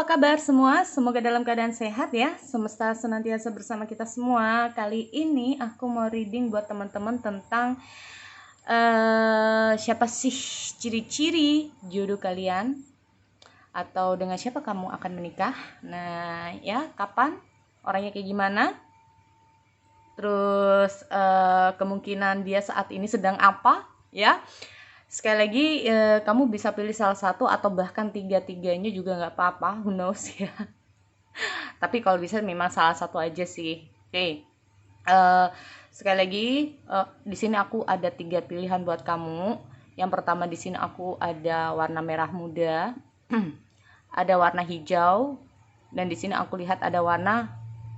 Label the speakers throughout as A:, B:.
A: kabar semua? Semoga dalam keadaan sehat ya. Semesta senantiasa bersama kita semua. Kali ini aku mau reading buat teman-teman tentang siapa sih ciri-ciri jodoh kalian, atau dengan siapa kamu akan menikah. Nah ya, kapan, orangnya kayak gimana, terus kemungkinan dia saat ini sedang apa ya. Sekali lagi, kamu bisa pilih salah satu atau bahkan tiga-tiganya juga nggak apa-apa, who knows ya. Tapi kalau bisa memang salah satu aja sih. Oke. Sekali lagi, di sini aku ada 3 pilihan buat kamu. Yang pertama, di sini aku ada warna merah muda, ada warna hijau, dan di sini aku lihat ada warna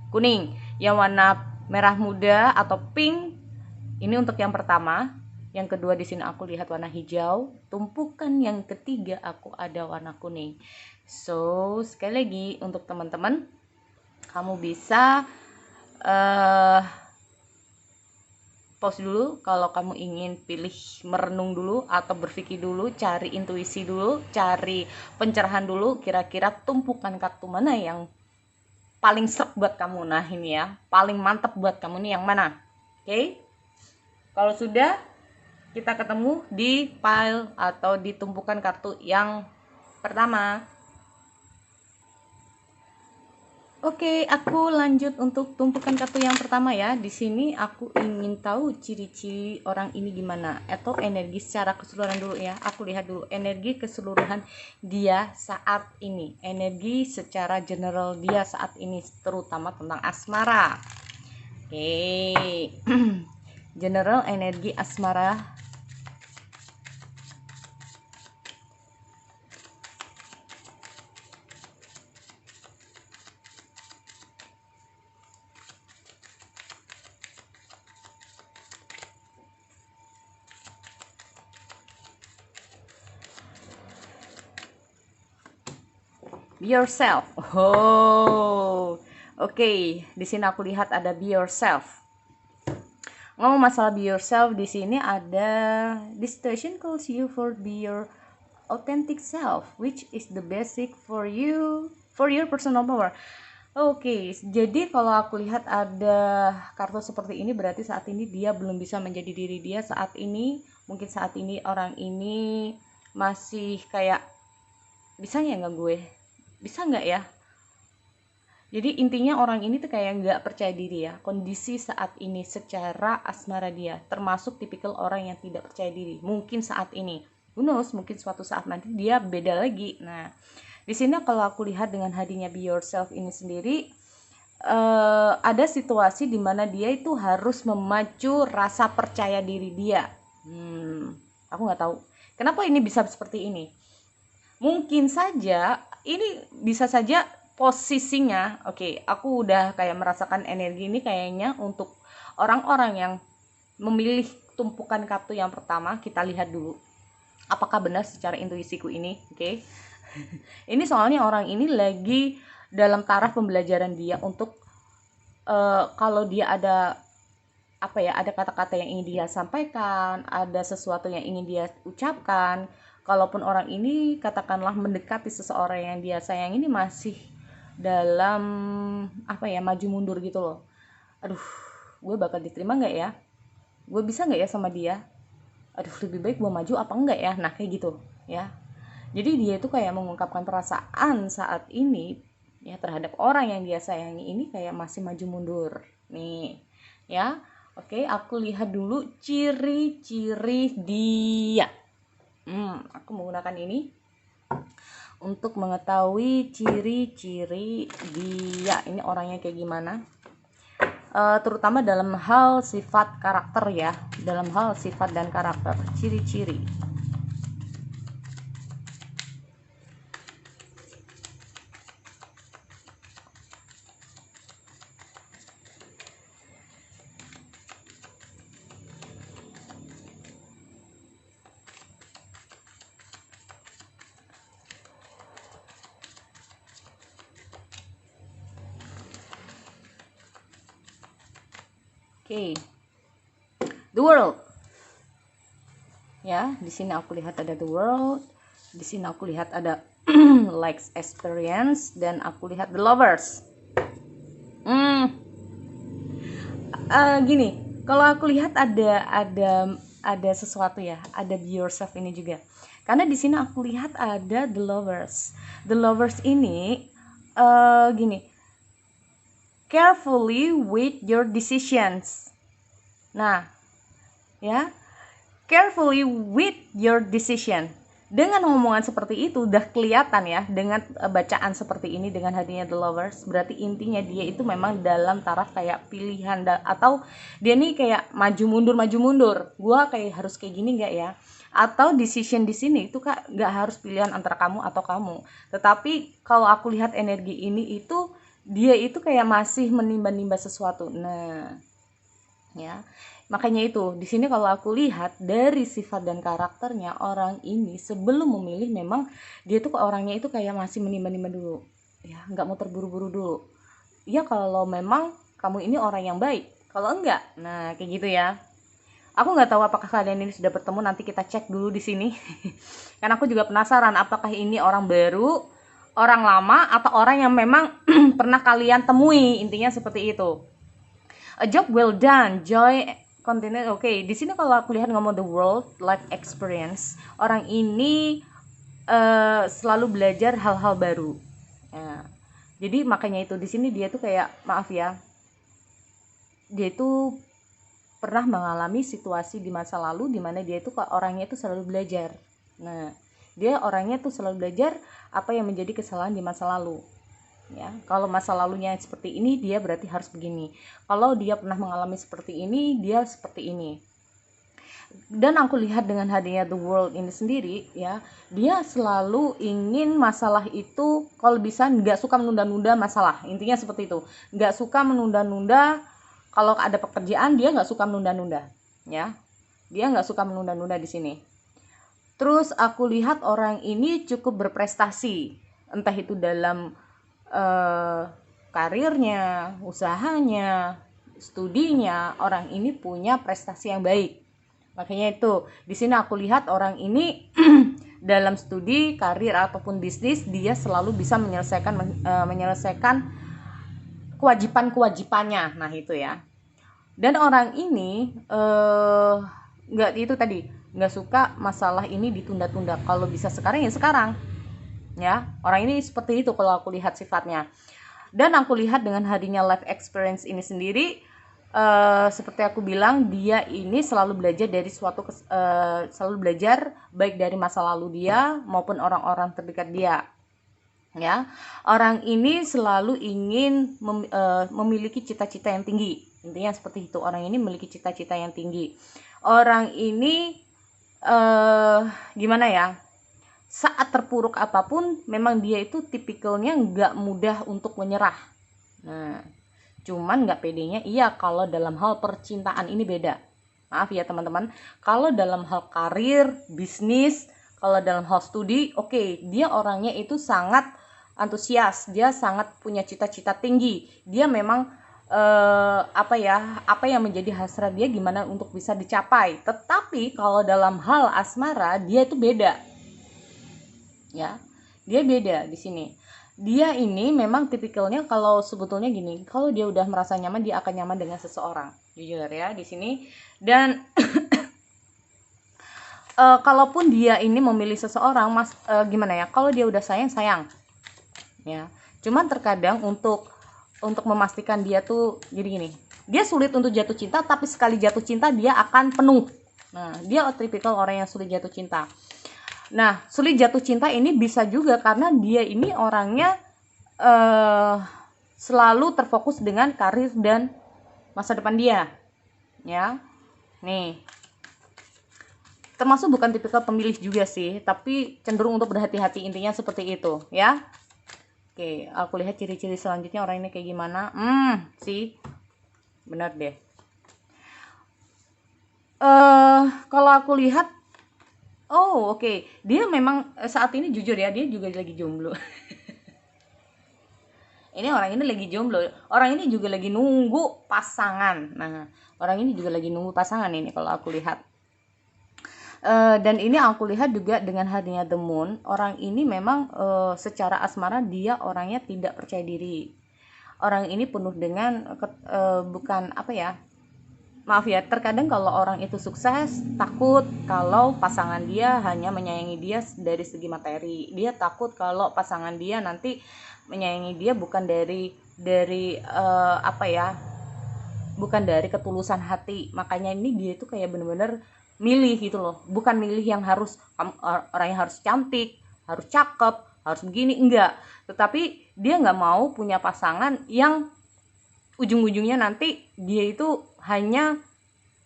A: kuning. Yang warna merah muda atau pink ini untuk yang pertama. Yang kedua, di sini aku lihat warna hijau. Tumpukan yang ketiga aku ada warna kuning. So, sekali lagi untuk teman-teman, kamu bisa pause dulu kalau kamu ingin pilih, merenung dulu atau berpikir dulu, cari intuisi dulu, cari pencerahan dulu, kira-kira tumpukan kartu mana yang paling serp buat kamu. Nah ini ya, paling mantap buat kamu nih yang mana. Oke? Kalau sudah, kita ketemu di pile atau di tumpukan kartu yang pertama. Oke, aku lanjut untuk tumpukan kartu yang pertama ya. Di sini aku ingin tahu ciri-ciri orang ini gimana, atau energi secara keseluruhan dulu ya. Aku lihat dulu energi keseluruhan dia saat ini. Energi secara general dia saat ini, terutama tentang asmara. Oke. General energi asmara. Be yourself. Oh, oke. Di sini aku lihat ada be yourself. Ngomong masalah be yourself, di sini ada this situation calls you for be your authentic self, which is the basic for you, for your personal power. Oke, jadi kalau aku lihat ada kartu seperti ini, berarti saat ini dia belum bisa menjadi diri dia saat ini. Mungkin saat ini orang ini masih kayak, bisa nggak gue? Bisa nggak ya? Jadi intinya orang ini tuh kayak nggak percaya diri ya. Kondisi saat ini secara asmara dia, termasuk tipikal orang yang tidak percaya diri. Mungkin saat ini, who knows, mungkin suatu saat nanti dia beda lagi. Nah, di sini kalau aku lihat dengan hadirnya be yourself ini sendiri, ada situasi di mana dia itu harus memacu rasa percaya diri dia. Aku nggak tahu kenapa ini bisa seperti ini. Mungkin saja ini bisa saja posisinya. Oke, aku udah kayak merasakan energi ini kayaknya untuk orang-orang yang memilih tumpukan kartu yang pertama. Kita lihat dulu apakah benar secara intuisiku ini. Oke. Ini soalnya orang ini lagi dalam taraf pembelajaran dia untuk kalau dia ada apa ya, ada kata-kata yang ingin dia sampaikan, ada sesuatu yang ingin dia ucapkan. Kalaupun orang ini katakanlah mendekati seseorang yang dia sayang, ini masih dalam apa ya, maju mundur gitu loh. Aduh, gue bakal diterima nggak ya? Gue bisa nggak ya sama dia? Aduh, lebih baik gue maju apa enggak ya? Nah kayak gitu ya. Jadi dia itu kayak mengungkapkan perasaan saat ini ya terhadap orang yang dia sayangi ini, kayak masih maju mundur nih ya. Oke, aku lihat dulu ciri-ciri dia. Aku menggunakan ini untuk mengetahui ciri-ciri dia. Ini orangnya kayak gimana? Terutama dalam hal sifat karakter ya. Dalam hal sifat dan karakter, ciri-ciri. Oke. The world. Ya, di sini aku lihat ada the world. Di sini aku lihat ada likes experience, dan aku lihat the lovers. Gini, kalau aku lihat ada sesuatu ya, ada be yourself ini juga. Karena di sini aku lihat ada the lovers. The lovers ini gini, carefully with your decisions. Nah, ya, carefully with your decision. Dengan omongan seperti itu udah kelihatan ya, dengan bacaan seperti ini, dengan hadirnya the lovers, berarti intinya dia itu memang dalam taraf kayak pilihan, atau dia nih kayak maju mundur, gua kayak harus kayak gini nggak ya, atau decision di sini itu Kak nggak harus pilihan antara kamu atau kamu, tetapi kalau aku lihat energi ini itu dia itu kayak masih menimba-nimba sesuatu. Nah, ya, makanya itu di sini kalau aku lihat dari sifat dan karakternya, orang ini sebelum memilih memang dia tuh orangnya itu kayak masih menimba-nimba dulu, ya, nggak mau terburu-buru dulu. Ya kalau memang kamu ini orang yang baik, kalau enggak, nah kayak gitu ya. Aku nggak tahu apakah kalian ini sudah bertemu, nanti kita cek dulu di sini. Karena aku juga penasaran apakah ini orang baru, orang lama, atau orang yang memang pernah kalian temui, intinya seperti itu. A job well done, joy continue. Oke, di sini kalau aku lihat ngomong the world life experience, orang ini selalu belajar hal-hal baru. Ya. Jadi makanya itu di sini dia tuh kayak, maaf ya, dia itu pernah mengalami situasi di masa lalu di mana dia itu orangnya itu selalu belajar. Nah, dia orangnya tuh selalu belajar apa yang menjadi kesalahan di masa lalu. Ya, kalau masa lalunya seperti ini, dia berarti harus begini. Kalau dia pernah mengalami seperti ini, dia seperti ini. Dan aku lihat dengan hadirnya the world ini sendiri, ya, dia selalu ingin masalah itu, kalau bisa nggak suka menunda-nunda masalah. Intinya seperti itu, nggak suka menunda-nunda. Kalau ada pekerjaan, dia nggak suka menunda-nunda, ya, dia nggak suka menunda-nunda di sini. Terus aku lihat orang ini cukup berprestasi, entah itu dalam karirnya, usahanya, studinya, orang ini punya prestasi yang baik. Makanya itu di sini aku lihat orang ini dalam studi, karir ataupun bisnis, dia selalu bisa menyelesaikan kewajiban-kewajibannya. Nah, itu ya. Dan orang ini nggak itu tadi, nggak suka masalah ini ditunda-tunda. Kalau bisa sekarang ya sekarang. Ya, orang ini seperti itu kalau aku lihat sifatnya. Dan aku lihat dengan hadirnya life experience ini sendiri, seperti aku bilang, dia ini selalu belajar dari selalu belajar baik dari masa lalu dia maupun orang-orang terdekat dia. Ya, orang ini selalu ingin memiliki cita-cita yang tinggi. Intinya seperti itu, orang ini memiliki cita-cita yang tinggi. Orang ini gimana ya? Saat terpuruk apapun, memang dia itu tipikalnya nggak mudah untuk menyerah. Nah, cuman nggak pedenya iya kalau dalam hal percintaan ini beda. Maaf ya teman-teman, kalau dalam hal karir, bisnis, kalau dalam hal studi, oke, dia orangnya itu sangat antusias, dia sangat punya cita-cita tinggi. Dia memang apa yang menjadi hasrat dia gimana untuk bisa dicapai. Tetapi kalau dalam hal asmara, dia itu beda. Ya, dia beda di sini. Dia ini memang tipikalnya, kalau sebetulnya gini, kalau dia udah merasa nyaman, dia akan nyaman dengan seseorang, jujur ya di sini. Dan kalaupun dia ini memilih seseorang, gimana ya, kalau dia udah sayang, ya. Cuman terkadang untuk memastikan dia tuh jadi gini, dia sulit untuk jatuh cinta, tapi sekali jatuh cinta dia akan penuh. Nah, dia tipikal orang yang sulit jatuh cinta. Nah, sulit jatuh cinta ini bisa juga karena dia ini orangnya selalu terfokus dengan karir dan masa depan dia. Ya, nih, termasuk bukan tipikal pemilih juga sih, tapi cenderung untuk berhati-hati, intinya seperti itu ya. Oke, aku lihat ciri-ciri selanjutnya orang ini kayak gimana. Sih, benar deh. Kalau aku lihat, oke. Dia memang saat ini jujur ya, dia juga lagi jomblo. Ini orang ini lagi jomblo. Orang ini juga lagi nunggu pasangan. Nah, orang ini juga lagi nunggu pasangan ini kalau aku lihat. Dan ini aku lihat juga dengan hadirnya The Moon, orang ini memang secara asmara dia orangnya tidak percaya diri. Orang ini penuh dengan bukan apa ya, maaf ya, terkadang kalau orang itu sukses takut kalau pasangan dia hanya menyayangi dia dari segi materi. Dia takut kalau pasangan dia nanti menyayangi dia bukan dari apa ya, bukan dari ketulusan hati. Makanya ini dia itu kayak bener-bener milih gitu loh, bukan milih yang harus orang yang harus cantik, harus cakep, harus begini, enggak, tetapi dia nggak mau punya pasangan yang ujung-ujungnya nanti dia itu hanya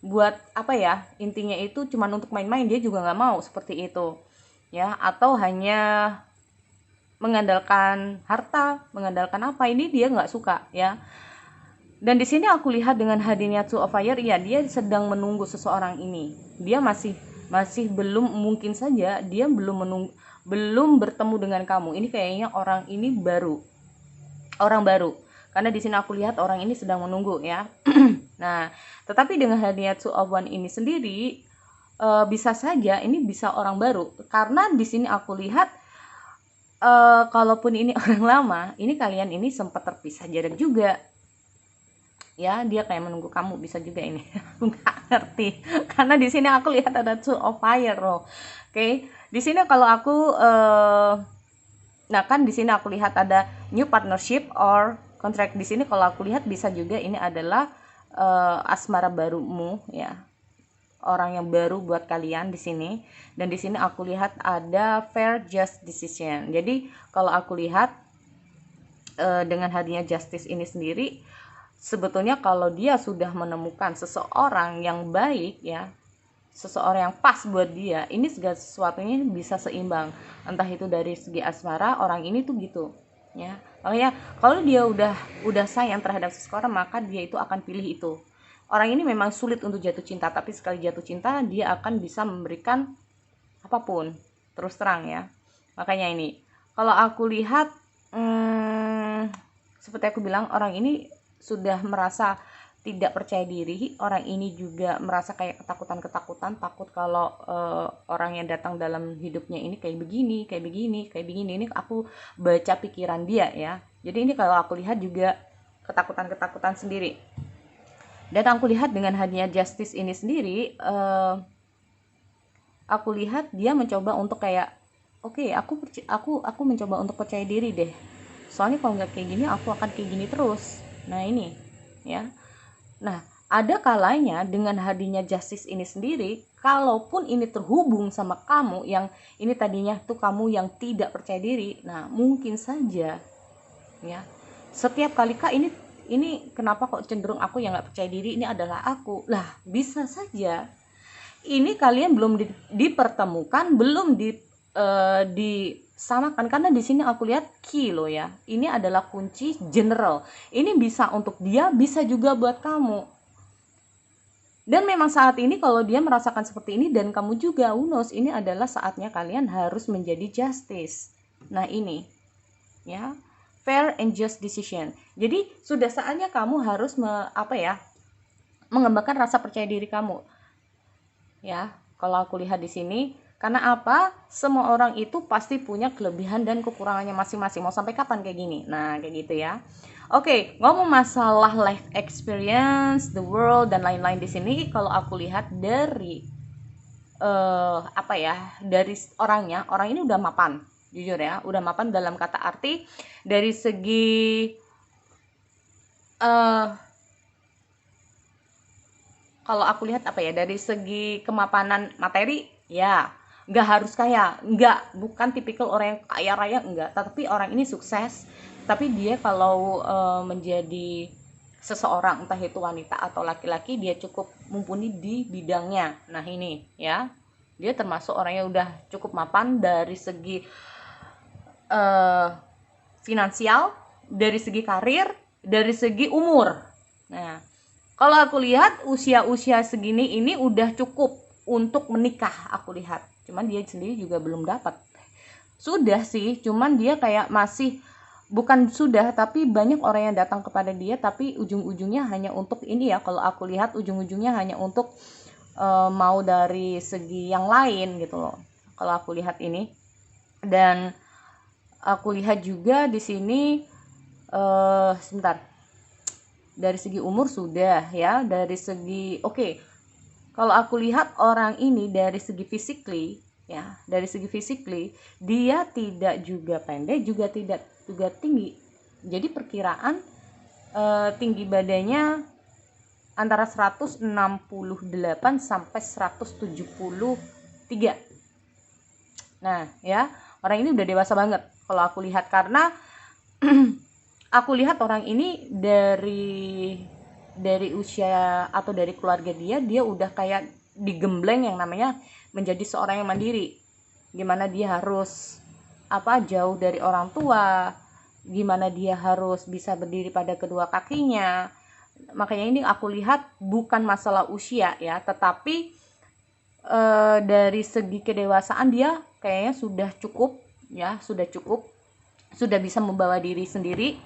A: buat apa ya, intinya itu cuman untuk main-main. Dia juga nggak mau seperti itu ya, atau hanya mengandalkan harta, mengandalkan apa, ini dia nggak suka ya. Dan di sini aku lihat dengan hadirnya Two of Fire, ya dia sedang menunggu seseorang ini. Dia masih belum, mungkin saja dia belum bertemu dengan kamu. Ini kayaknya orang ini baru. Orang baru. Karena di sini aku lihat orang ini sedang menunggu ya. Nah, tetapi dengan hadirnya Two of One ini sendiri bisa saja ini bisa orang baru. Karena di sini aku lihat kalaupun ini orang lama, ini kalian ini sempat terpisah jarak juga. Ya, dia kayak menunggu kamu, bisa juga ini. Aku nggak ngerti karena di sini aku lihat ada Two of Fire loh. Oke, di sini kalau aku nah kan di sini aku lihat ada new partnership or contract. Di sini kalau aku lihat bisa juga ini adalah asmara barumu ya, orang yang baru buat kalian di sini. Dan di sini aku lihat ada fair just decision. Jadi kalau aku lihat dengan hadirnya justice ini sendiri, sebetulnya kalau dia sudah menemukan seseorang yang baik ya, seseorang yang pas buat dia, ini segala sesuatunya bisa seimbang. Entah itu dari segi asmara, orang ini tuh gitu ya. Makanya kalau dia udah sayang terhadap seseorang, maka dia itu akan pilih itu. Orang ini memang sulit untuk jatuh cinta, tapi sekali jatuh cinta dia akan bisa memberikan apapun, terus terang ya. Makanya ini kalau aku lihat seperti aku bilang, orang ini sudah merasa tidak percaya diri. Orang ini juga merasa kayak ketakutan, takut kalau orang yang datang dalam hidupnya ini kayak begini. Ini aku baca pikiran dia ya. Jadi ini kalau aku lihat juga ketakutan sendiri. Dan aku lihat dengan hadirnya justice ini sendiri, aku lihat dia mencoba untuk kayak oke, aku mencoba untuk percaya diri deh. Soalnya kalau nggak kayak gini aku akan kayak gini terus. Nah ini ya. Nah, ada kalanya dengan hadirnya justice ini sendiri, kalaupun ini terhubung sama kamu yang ini tadinya tuh kamu yang tidak percaya diri, nah mungkin saja ya, setiap kali Kak ini kenapa kok cenderung aku yang nggak percaya diri, ini adalah aku lah, bisa saja ini kalian belum dipertemukan, belum disamakan. Karena di sini aku lihat key loh ya, ini adalah kunci general. Ini bisa untuk dia, bisa juga buat kamu. Dan memang saat ini kalau dia merasakan seperti ini dan kamu juga, who knows, ini adalah saatnya kalian harus menjadi justice. Nah ini ya, fair and just decision. Jadi sudah saatnya kamu harus mengembangkan rasa percaya diri kamu ya. Kalau aku lihat di sini, karena apa? Semua orang itu pasti punya kelebihan dan kekurangannya masing-masing. Mau sampai kapan kayak gini? Nah, kayak gitu ya. Oke, ngomong masalah life experience, the world dan lain-lain di sini, kalau aku lihat dari dari orangnya, orang ini udah mapan, jujur ya, udah mapan dalam kata arti dari segi kalau aku lihat dari segi kemapanan materi ya, nggak harus kaya, bukan tipikal orang yang kaya raya, enggak, tapi orang ini sukses. Tapi dia kalau menjadi seseorang, entah itu wanita atau laki-laki, dia cukup mumpuni di bidangnya. Nah ini ya, dia termasuk orang yang udah cukup mapan dari segi finansial, dari segi karir, dari segi umur. Nah, kalau aku lihat usia segini ini udah cukup untuk menikah, aku lihat. Cuman dia sendiri juga belum dapat. Sudah sih, cuman dia kayak masih, bukan sudah, tapi banyak orang yang datang kepada dia, tapi ujung-ujungnya hanya untuk ini ya, kalau aku lihat ujung-ujungnya hanya untuk mau dari segi yang lain gitu loh. Kalau aku lihat ini, dan aku lihat juga di sini sebentar. Dari segi umur sudah ya, dari segi kalau aku lihat orang ini dari segi physically ya, dari segi physically dia tidak juga pendek juga tidak juga tinggi. Jadi perkiraan tinggi badannya antara 168 sampai 173. Nah, ya, orang ini udah dewasa banget kalau aku lihat, karena aku lihat orang ini dari usia atau dari keluarga dia udah kayak digembleng yang namanya menjadi seorang yang mandiri. Gimana dia harus jauh dari orang tua, gimana dia harus bisa berdiri pada kedua kakinya. Makanya ini aku lihat bukan masalah usia ya, tetapi dari segi kedewasaan dia kayaknya sudah cukup ya, sudah bisa membawa diri sendiri.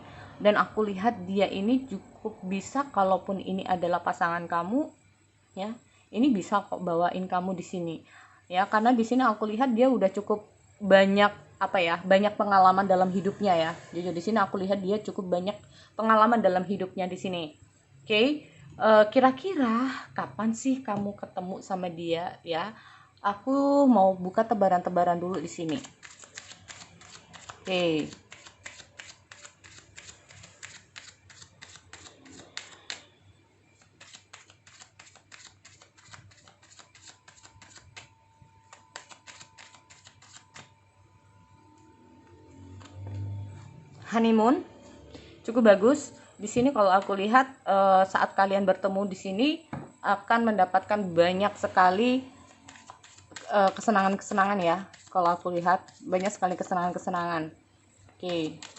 A: Dan aku lihat dia ini cukup bisa, kalaupun ini adalah pasangan kamu ya, ini bisa kok bawain kamu di sini ya, karena di sini aku lihat dia udah cukup banyak banyak pengalaman dalam hidupnya ya. Jujur di sini aku lihat dia cukup banyak pengalaman dalam hidupnya di sini. Kira-kira kapan sih kamu ketemu sama dia ya? Aku mau buka tebaran-tebaran dulu di sini. Honeymoon cukup bagus di sini. Kalau aku lihat saat kalian bertemu di sini akan mendapatkan banyak sekali kesenangan-kesenangan ya. Kalau aku lihat banyak sekali kesenangan-kesenangan.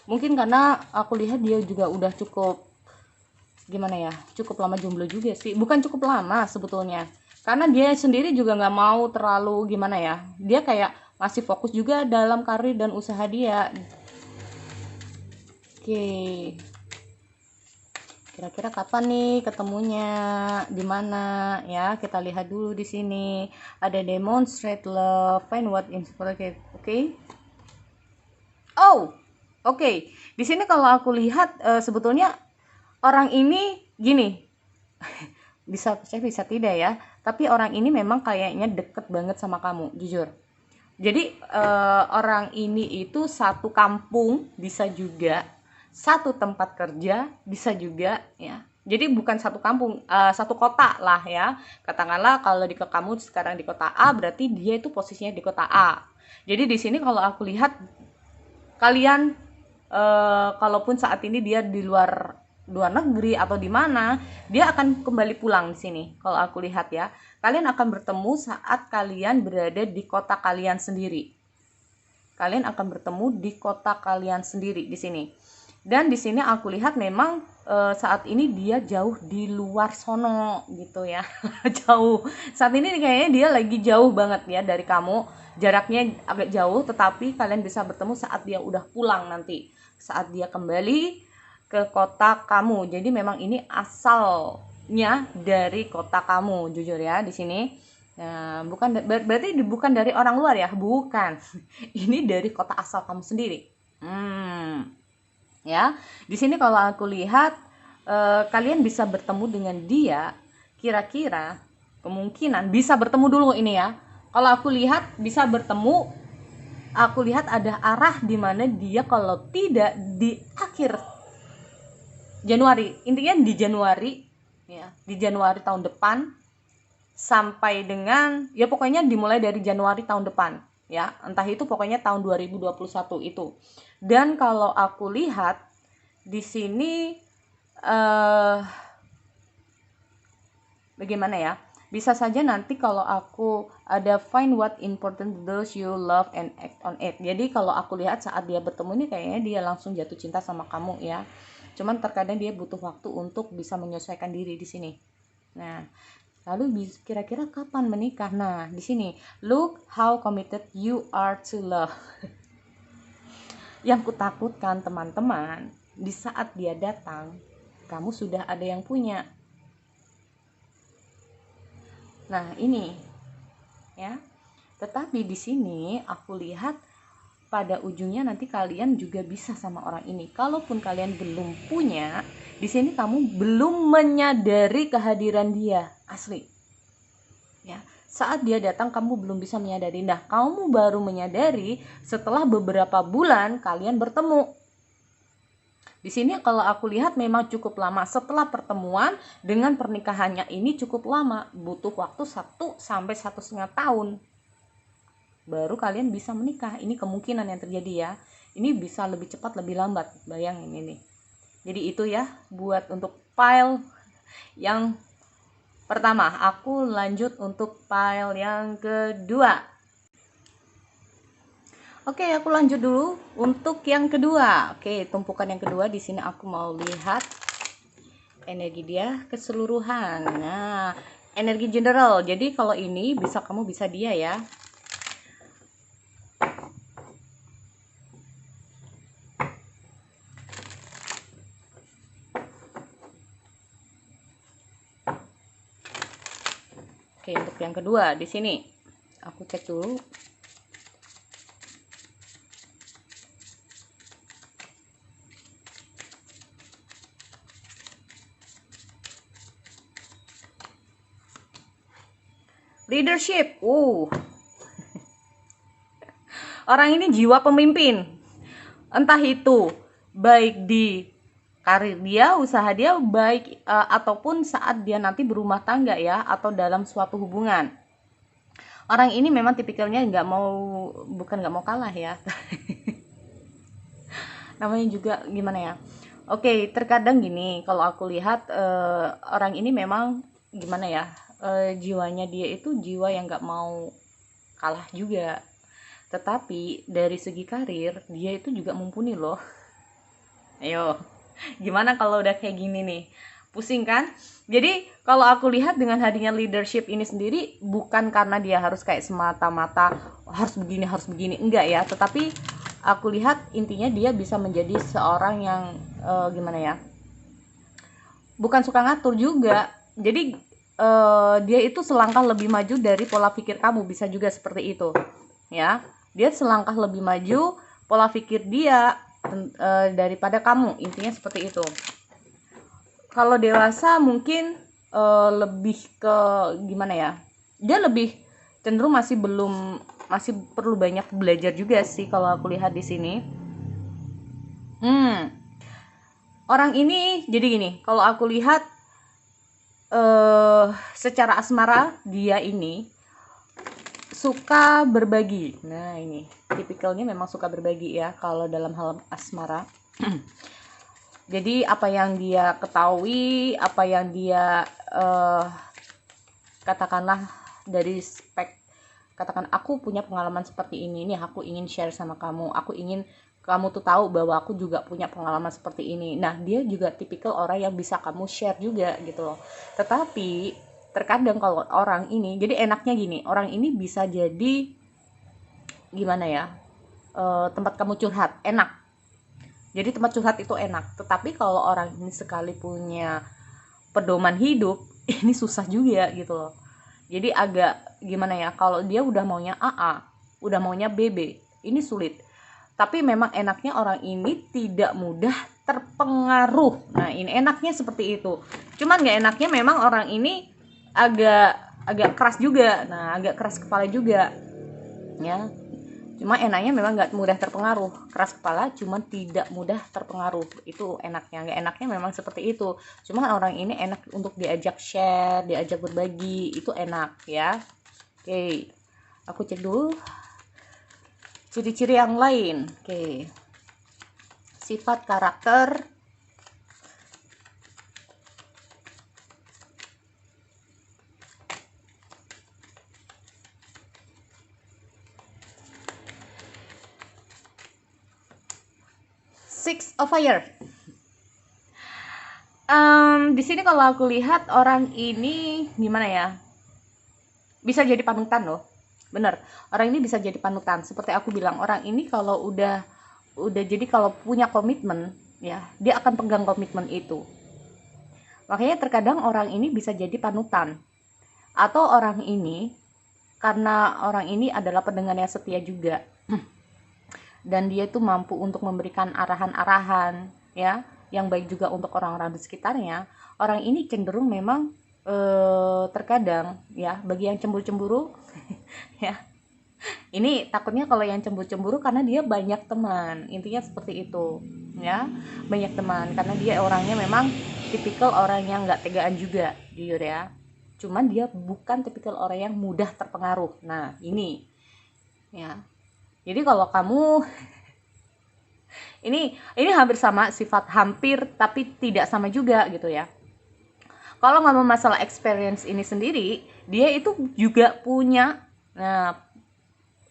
A: Mungkin karena aku lihat dia juga udah cukup cukup lama jomblo juga sih. Bukan cukup lama sebetulnya, karena dia sendiri juga nggak mau terlalu dia kayak masih fokus juga dalam karir dan usaha dia. Kira-kira kapan nih ketemunya, di mana ya? Kita lihat dulu di sini. Ada demonstrate love, find what inspires. Di sini kalau aku lihat sebetulnya orang ini gini. bisa tidak ya, tapi orang ini memang kayaknya deket banget sama kamu, jujur. Jadi orang ini itu satu kampung, bisa juga satu tempat kerja, bisa juga ya. Jadi bukan satu kampung, satu kota lah ya. Katakanlah kalau di kamu sekarang di kota A, berarti dia itu posisinya di kota A. Jadi di sini kalau aku lihat kalian kalaupun saat ini dia di luar negeri atau di mana, dia akan kembali pulang di sini. Kalau aku lihat ya, kalian akan bertemu saat kalian berada di kota kalian sendiri. Kalian akan bertemu di kota kalian sendiri di sini. Dan di sini aku lihat memang saat ini dia jauh di luar sono gitu ya. Jauh. Saat ini kayaknya dia lagi jauh banget ya dari kamu. Jaraknya agak jauh, tetapi kalian bisa bertemu saat dia udah pulang nanti. Saat dia kembali ke kota kamu. Jadi memang ini asalnya dari kota kamu, jujur ya di sini. Nah, berarti bukan dari orang luar ya, bukan. Ini dari kota asal kamu sendiri. Ya, di sini kalau aku lihat kalian bisa bertemu dengan dia, kira-kira kemungkinan bisa bertemu dulu ini ya. Kalau aku lihat bisa bertemu, aku lihat ada arah di mana dia kalau tidak di akhir Januari, intinya di Januari ya, di Januari tahun depan sampai dengan ya pokoknya dimulai dari Januari tahun depan ya, entah itu pokoknya tahun 2021 itu. Dan kalau aku lihat di sini bagaimana ya, bisa saja nanti kalau aku ada find what important those you love and act on it. Jadi kalau aku lihat saat dia bertemu ini kayaknya dia langsung jatuh cinta sama kamu ya. Cuman terkadang dia butuh waktu untuk bisa menyesuaikan diri di sini. Nah, lalu kira-kira kapan menikah? Nah, di sini look how committed you are to love. Yang kutakutkan teman-teman, di saat dia datang, kamu sudah ada yang punya. Nah, ini ya. Tetapi di sini aku lihat pada ujungnya nanti kalian juga bisa sama orang ini. Kalaupun kalian belum punya, di sini kamu belum menyadari kehadiran dia, asli. Ya, saat dia datang kamu belum bisa menyadari. Nah, kamu baru menyadari setelah beberapa bulan kalian bertemu. Di sini kalau aku lihat memang cukup lama. Setelah pertemuan dengan pernikahannya ini cukup lama, butuh waktu 1 sampai 1,5 tahun. Baru kalian bisa menikah. Ini kemungkinan yang terjadi ya. Ini bisa lebih cepat lebih lambat, bayangin ini. Jadi itu ya buat untuk file yang pertama. Aku lanjut untuk file yang kedua. Oke, aku lanjut dulu untuk yang kedua. Oke, tumpukan yang kedua di sini aku mau lihat energi dia keseluruhan. Nah, energi general. Jadi kalau ini bisa kamu bisa dia ya. Oke, untuk yang kedua di sini aku cek dulu. Leadership. Orang ini jiwa pemimpin. Entah itu baik di karir dia, usaha dia, baik ataupun saat dia nanti berumah tangga ya, atau dalam suatu hubungan. Orang ini memang tipikalnya bukan nggak mau kalah ya. Namanya juga gimana ya? Oke, terkadang gini, kalau aku lihat orang ini memang gimana ya, jiwanya dia itu jiwa yang nggak mau kalah juga. Tetapi dari segi karir dia itu juga mumpuni loh. Ayo, gimana kalau udah kayak gini nih? Pusing kan? Jadi kalau aku lihat dengan hadirnya leadership ini sendiri bukan karena dia harus kayak semata-mata harus begini, enggak ya. Tetapi aku lihat intinya dia bisa menjadi seorang yang gimana ya? Bukan suka ngatur juga. Jadi dia itu selangkah lebih maju dari pola pikir kamu, bisa juga seperti itu. Ya. Dia selangkah lebih maju pola pikir dia daripada kamu, intinya seperti itu. Kalau dewasa mungkin lebih ke gimana ya, dia lebih cenderung masih perlu banyak belajar juga sih kalau aku lihat di sini. Orang ini jadi gini, kalau aku lihat secara asmara dia ini suka berbagi. Nah, ini tipikalnya memang suka berbagi ya kalau dalam hal asmara. Jadi apa yang dia ketahui, apa yang dia katakanlah dari katakan aku punya pengalaman seperti ini nih, aku ingin share sama kamu, aku ingin kamu tuh tahu bahwa aku juga punya pengalaman seperti ini. Nah, dia juga tipikal orang yang bisa kamu share juga gitu loh. Tetapi terkadang kalau orang ini, jadi enaknya gini, orang ini bisa jadi gimana ya, tempat kamu curhat, enak. Jadi tempat curhat itu enak. Tetapi kalau orang ini sekali punya pedoman hidup, ini susah juga gitu loh. Jadi agak gimana ya, kalau dia udah maunya AA, udah maunya BB, ini sulit. Tapi memang enaknya orang ini tidak mudah terpengaruh. Nah, ini enaknya seperti itu. Cuman nggak enaknya memang orang ini agak keras juga. Nah, agak keras kepala juga. Ya, cuma enaknya memang nggak mudah terpengaruh, keras kepala cuman tidak mudah terpengaruh, itu enaknya. Nggak enaknya memang seperti itu, cuma orang ini enak untuk diajak share, diajak berbagi, itu enak ya. Oke, aku cek dulu ciri-ciri yang lain. Oke, sifat karakter. Six of Fire. Di sini kalau aku lihat orang ini gimana ya, bisa jadi panutan loh. Bener, orang ini bisa jadi panutan. Seperti aku bilang, orang ini kalau udah jadi kalau punya komitmen ya, dia akan pegang komitmen itu. Makanya terkadang orang ini bisa jadi panutan. Atau orang ini, karena orang ini adalah pendengar yang setia juga, dan dia itu mampu untuk memberikan arahan-arahan ya yang baik juga untuk orang-orang di sekitarnya. Orang ini cenderung memang terkadang ya, bagi yang cemburu-cemburu ya, ini takutnya kalau yang cemburu-cemburu karena dia banyak teman, intinya seperti itu ya, banyak teman karena dia orangnya memang tipikal orang yang nggak tegaan juga, jujur ya. Cuman dia bukan tipikal orang yang mudah terpengaruh. Nah ini ya, jadi kalau kamu ini hampir sama sifat, hampir tapi tidak sama juga gitu ya. Kalau ngomong masalah experience ini sendiri, dia itu juga punya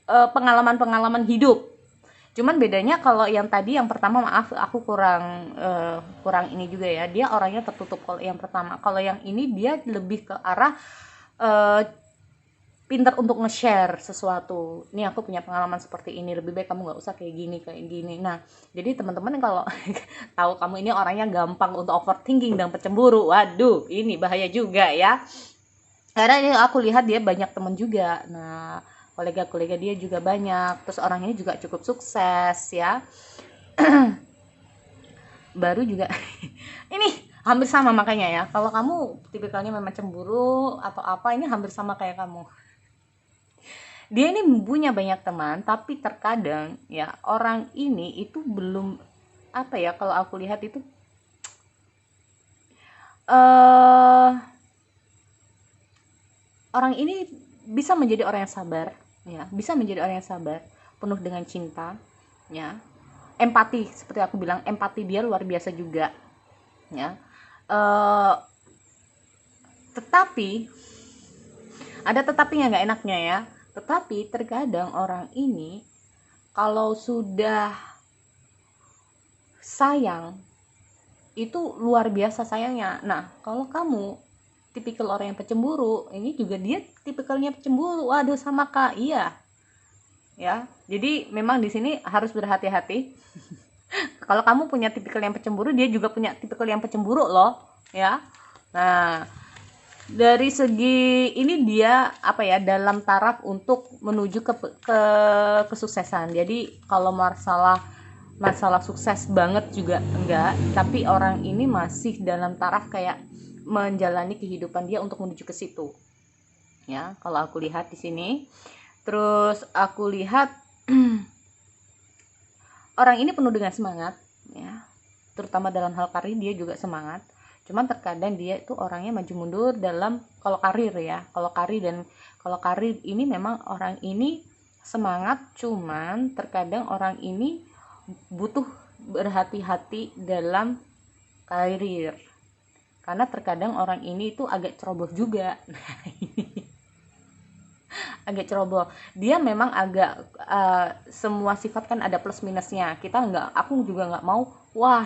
A: pengalaman-pengalaman hidup. Cuman bedanya kalau yang tadi yang pertama, maaf aku kurang ini juga ya, dia orangnya tertutup kalau yang pertama. Kalau yang ini dia lebih ke arah pintar untuk nge-share sesuatu. Ini aku punya pengalaman seperti ini, lebih baik kamu nggak usah kayak gini. Nah, jadi teman-teman kalau tahu kamu ini orangnya gampang untuk overthinking dan pencemburu, waduh, ini bahaya juga ya. Karena ini aku lihat dia banyak teman juga. Nah, kolega-kolega dia juga banyak. Terus orang ini juga cukup sukses ya. Baru juga ini hampir sama makanya ya. Kalau kamu tipikalnya memang cemburu atau apa, ini hampir sama kayak kamu. Dia ini punya banyak teman, tapi terkadang ya orang ini itu belum, apa ya, kalau aku lihat itu orang ini bisa menjadi orang yang sabar ya, bisa menjadi orang yang sabar, penuh dengan cinta ya, empati, seperti aku bilang, empati dia luar biasa juga ya. Tetapi ada tetapinya, nggak enaknya ya. Tetapi terkadang orang ini kalau sudah sayang itu luar biasa sayangnya. Nah, kalau kamu tipikal orang yang pecemburu, ini juga dia tipikalnya pecemburu. Waduh, sama Kak. Iya. Ya. Jadi memang di sini harus berhati-hati. Kalau kamu punya tipikal yang pecemburu, dia juga punya tipikal yang pecemburu loh, ya. Nah, dari segi ini dia apa ya, dalam taraf untuk menuju ke kesuksesan. Jadi kalau masalah sukses banget juga enggak, tapi orang ini masih dalam taraf kayak menjalani kehidupan dia untuk menuju ke situ ya, kalau aku lihat di sini. Terus aku lihat orang ini penuh dengan semangat ya, terutama dalam hal karir dia juga semangat. Cuman terkadang dia itu orangnya maju mundur dalam, kalau karir ya, kalau karir ini memang orang ini semangat, cuman terkadang orang ini butuh berhati-hati dalam karir, karena terkadang orang ini itu agak ceroboh juga. Agak ceroboh, dia memang agak semua sifat kan ada plus minusnya. Aku juga nggak mau wah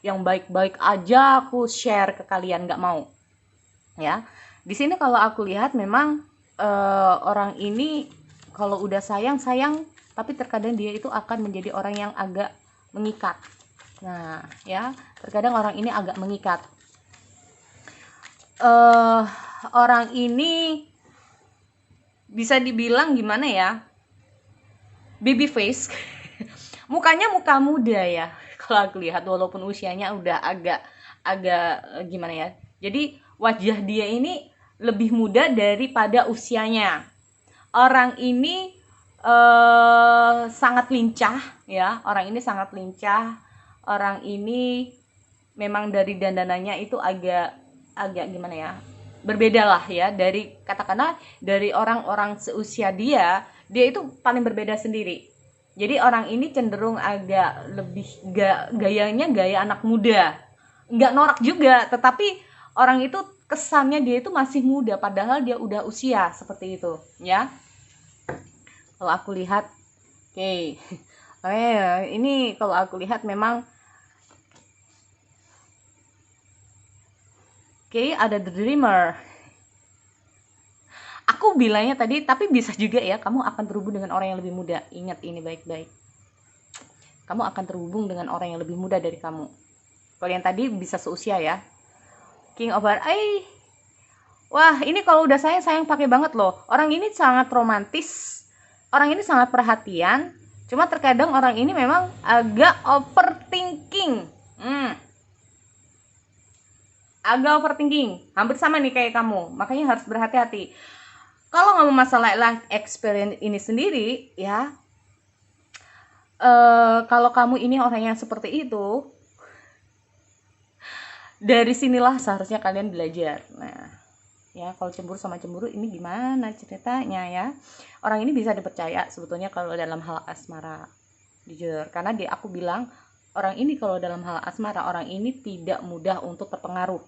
A: yang baik-baik aja aku share ke kalian, nggak mau ya. Di sini kalau aku lihat memang orang ini kalau udah sayang, tapi terkadang dia itu akan menjadi orang yang agak mengikat. Nah ya, terkadang orang ini agak mengikat. Orang ini bisa dibilang gimana ya, baby face. Mukanya muka muda ya kalau aku lihat, walaupun usianya udah agak gimana ya. Jadi wajah dia ini lebih muda daripada usianya. Orang ini sangat lincah ya, orang ini sangat lincah. Orang ini memang dari dandanannya itu agak gimana ya, berbeda lah ya, dari katakanlah dari orang-orang seusia dia itu paling berbeda sendiri. Jadi orang ini cenderung agak lebih gayanya gaya anak muda, nggak norak juga, tetapi orang itu kesannya dia itu masih muda padahal dia udah usia seperti itu ya, kalau aku lihat. Oke. Ini kalau aku lihat memang ada the dreamer. Aku bilangnya tadi, tapi bisa juga ya kamu akan terhubung dengan orang yang lebih muda. Ingat ini baik-baik. Kamu akan terhubung dengan orang yang lebih muda dari kamu. Kalau yang tadi bisa seusia ya. King of Hearts, Wah, ini kalau udah sayang pakai banget loh. Orang ini sangat romantis. Orang ini sangat perhatian. Cuma terkadang orang ini memang agak overthinking. Agak overthinking. Hampir sama nih kayak kamu. Makanya harus berhati-hati. Kalau ngomong masalah life experience ini sendiri, ya, kalau kamu ini orang yang seperti itu, dari sinilah seharusnya kalian belajar. Nah, ya, kalau cemburu sama cemburu ini gimana ceritanya ya? Orang ini bisa dipercaya sebetulnya kalau dalam hal asmara, jujur, karena aku bilang orang ini kalau dalam hal asmara, orang ini tidak mudah untuk terpengaruh,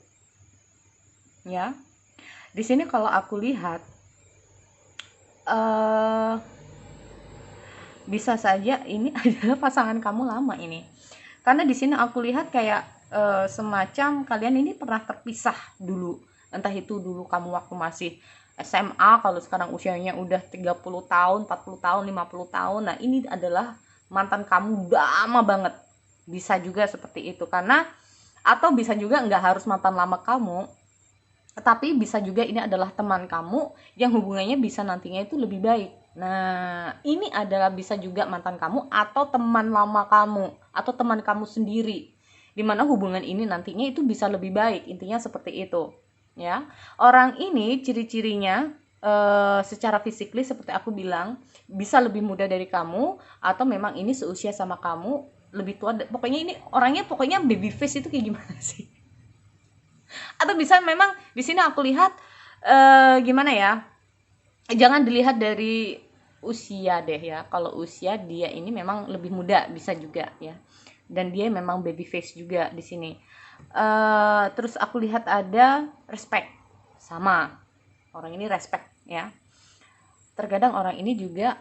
A: ya. Di sini kalau aku lihat bisa saja ini adalah pasangan kamu lama ini, karena di sini aku lihat kayak semacam kalian ini pernah terpisah dulu, entah itu dulu kamu waktu masih SMA, kalau sekarang usianya udah 30 tahun, 40 tahun, 50 tahun. Nah, ini adalah mantan kamu lama banget. Bisa juga seperti itu, karena atau bisa juga nggak harus mantan lama kamu, tetapi bisa juga ini adalah teman kamu yang hubungannya bisa nantinya itu lebih baik. Nah, ini adalah bisa juga mantan kamu atau teman lama kamu atau teman kamu sendiri, dimana hubungan ini nantinya itu bisa lebih baik. Intinya seperti itu, ya. Orang ini ciri-cirinya secara fisikly seperti aku bilang bisa lebih muda dari kamu, atau memang ini seusia sama kamu, lebih tua. Pokoknya ini orangnya pokoknya baby face itu kayak gimana sih? Atau bisa memang di sini aku lihat gimana ya, jangan dilihat dari usia deh ya. Kalau usia dia ini memang lebih muda bisa juga ya, dan dia memang baby face juga di sini. Terus aku lihat ada respect, sama orang ini respect ya. Terkadang orang ini juga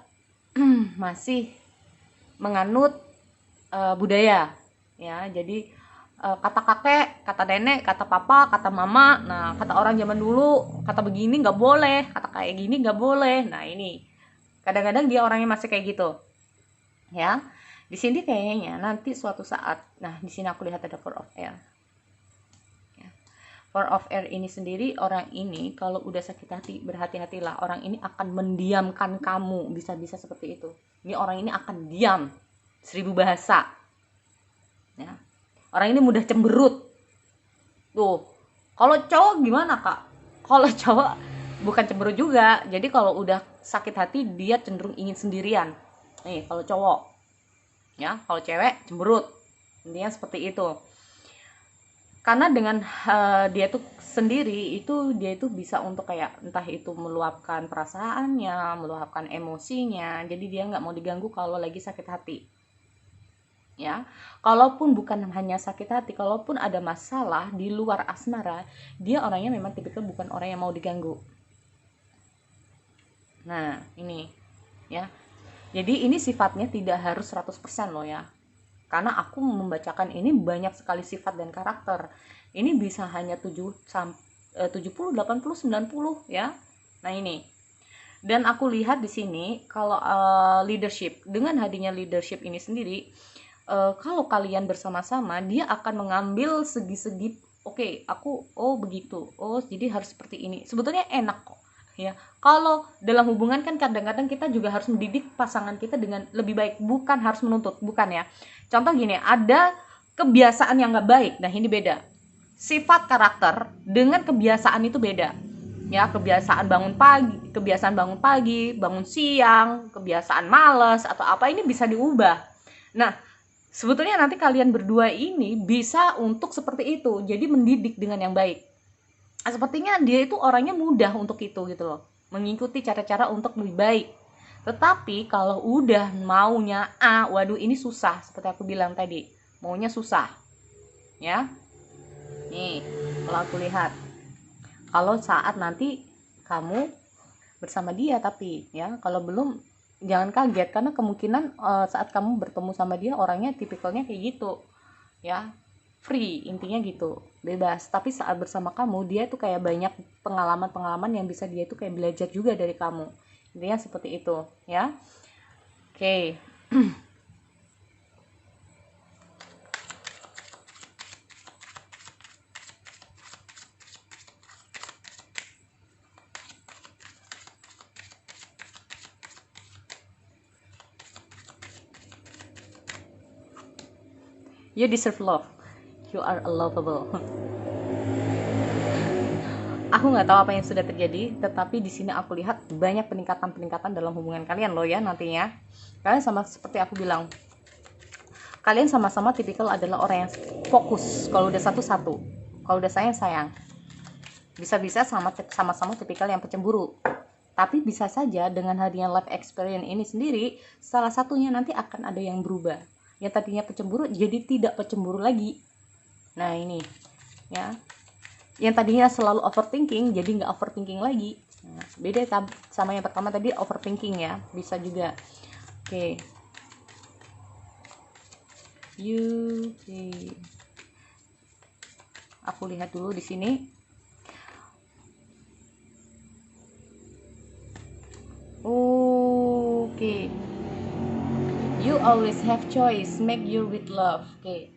A: masih menganut budaya ya. Jadi kata kakek, kata nenek, kata papa, kata mama. Nah, kata orang zaman dulu, kata begini nggak boleh, kata kayak gini nggak boleh. Nah, ini kadang-kadang dia orangnya masih kayak gitu, ya. Di sini kayaknya nanti suatu saat, nah di sini aku lihat ada Four of Air. Ya. Four of Air ini sendiri, orang ini kalau udah sakit hati, berhati-hatilah. Orang ini akan mendiamkan kamu, bisa-bisa seperti itu. Ini orang ini akan diam, 1000 bahasa. Ya. Orang ini mudah cemberut. Tuh. Kalau cowok gimana, Kak? Kalau cowok bukan cemberut juga. Jadi kalau udah sakit hati dia cenderung ingin sendirian. Nih, kalau cowok. Ya, kalau cewek cemberut. Intinya seperti itu. Karena dengan dia tuh sendiri itu, dia itu bisa untuk kayak entah itu meluapkan perasaannya, meluapkan emosinya. Jadi dia nggak mau diganggu kalau lagi sakit hati. Ya, kalaupun bukan hanya sakit hati, kalaupun ada masalah di luar asmara, dia orangnya memang tipikal bukan orang yang mau diganggu. Nah, ini ya. Jadi ini sifatnya tidak harus 100% loh ya. Karena aku membacakan ini banyak sekali sifat dan karakter. Ini bisa hanya 70, 80, 90 ya. Nah, ini. Dan aku lihat di sini kalau leadership, dengan hadirnya leadership ini sendiri, kalau kalian bersama-sama, dia akan mengambil segi-segi, oke, aku begitu, jadi harus seperti ini. Sebetulnya enak kok ya. Kalau dalam hubungan kan kadang-kadang kita juga harus mendidik pasangan kita dengan lebih baik, bukan harus menuntut, bukan ya. Contoh gini, ada kebiasaan yang nggak baik, nah ini beda. Sifat karakter dengan kebiasaan itu beda ya. Kebiasaan bangun pagi, bangun siang, kebiasaan malas atau apa, ini bisa diubah. Nah, sebetulnya nanti kalian berdua ini bisa untuk seperti itu, jadi mendidik dengan yang baik. Sepertinya dia itu orangnya mudah untuk itu gitu loh, mengikuti cara-cara untuk lebih baik. Tetapi kalau udah maunya waduh ini susah, seperti aku bilang tadi, maunya susah ya. Nih, kalau aku lihat, kalau saat nanti kamu bersama dia, tapi ya kalau belum, jangan kaget, karena kemungkinan saat kamu bertemu sama dia orangnya tipikalnya kayak gitu ya, free, intinya gitu, bebas. Tapi saat bersama kamu, dia tuh kayak banyak pengalaman-pengalaman yang bisa dia tuh kayak belajar juga dari kamu, intinya seperti itu ya. Oke. You deserve love. You are lovable. Aku nggak tahu apa yang sudah terjadi, tetapi di sini aku lihat banyak peningkatan dalam hubungan kalian loh ya nantinya. Kalian sama seperti aku bilang, kalian sama-sama tipikal adalah orang yang fokus. Kalau udah satu-satu, kalau udah sayang-sayang. Bisa-bisa sama-sama tipikal yang pencemburu. Tapi bisa saja dengan hadirnya life experience ini sendiri, salah satunya nanti akan ada yang berubah. Yang tadinya pencemburu jadi tidak pencemburu lagi. Nah ini, ya. Yang tadinya selalu overthinking jadi nggak overthinking lagi. Nah, beda sama yang pertama tadi overthinking ya, bisa juga. Oke. Aku lihat dulu di sini. Oke. You always have choice, make your with love. Oke.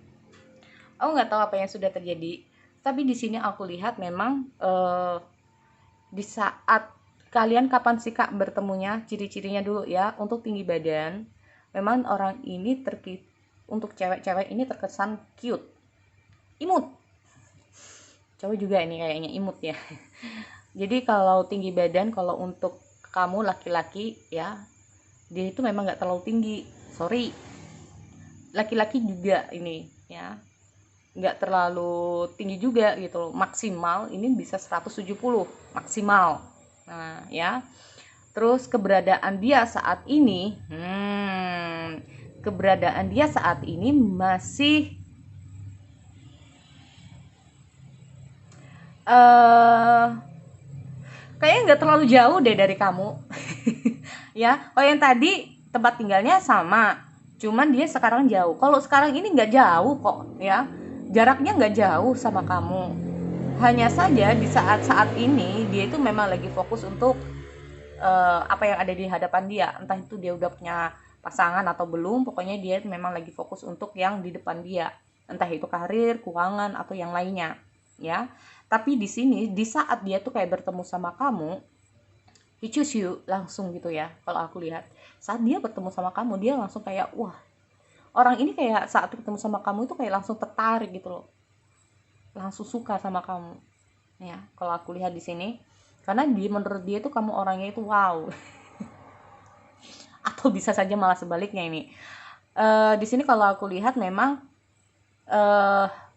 A: Aku nggak tahu apa yang sudah terjadi, tapi di sini aku lihat memang di saat kalian kapan sih Kak bertemunya, ciri-cirinya dulu ya. Untuk tinggi badan, memang orang ini untuk cewek-cewek ini terkesan cute, imut. Cowok juga ini kayaknya imut ya. Jadi kalau tinggi badan, kalau untuk kamu laki-laki ya, dia itu memang nggak terlalu tinggi. Sorry, laki-laki juga ini ya, nggak terlalu tinggi juga gitu. Maksimal ini bisa 170 maksimal. Nah ya, terus keberadaan dia saat ini masih kayaknya nggak terlalu jauh deh dari kamu. Ya, oh yang tadi tempat tinggalnya sama, cuman dia sekarang jauh. Kalau sekarang ini nggak jauh kok ya, jaraknya nggak jauh sama kamu. Hanya saja di saat-saat ini dia itu memang lagi fokus untuk apa yang ada di hadapan dia. Entah itu dia udah punya pasangan atau belum, pokoknya dia memang lagi fokus untuk yang di depan dia. Entah itu karir, keuangan atau yang lainnya, ya. Tapi di sini di saat dia tuh kayak bertemu sama kamu, he choose you langsung gitu ya. Kalau aku lihat, saat dia bertemu sama kamu, dia langsung kayak wah, orang ini kayak saat bertemu sama kamu itu kayak langsung tertarik gitu loh, langsung suka sama kamu ya. Kalau aku lihat di sini, karena menurut dia tuh kamu orangnya itu wow. Atau bisa saja malah sebaliknya ini. Di sini kalau aku lihat memang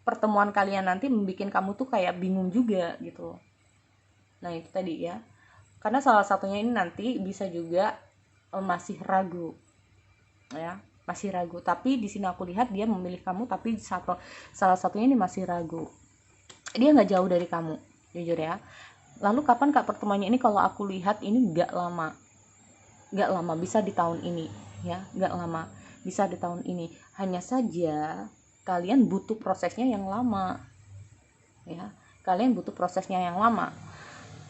A: pertemuan kalian nanti membuat kamu tuh kayak bingung juga gitu. Nah itu tadi ya, karena salah satunya ini nanti bisa juga masih ragu ya, masih ragu. Tapi di sini aku lihat dia memilih kamu, tapi salah satunya ini masih ragu. Dia nggak jauh dari kamu, jujur ya. Lalu kapan Kak pertemuannya ini? Kalau aku lihat ini nggak lama, bisa di tahun ini ya, nggak lama, bisa di tahun ini. Hanya saja kalian butuh prosesnya yang lama ya, kalian butuh prosesnya yang lama.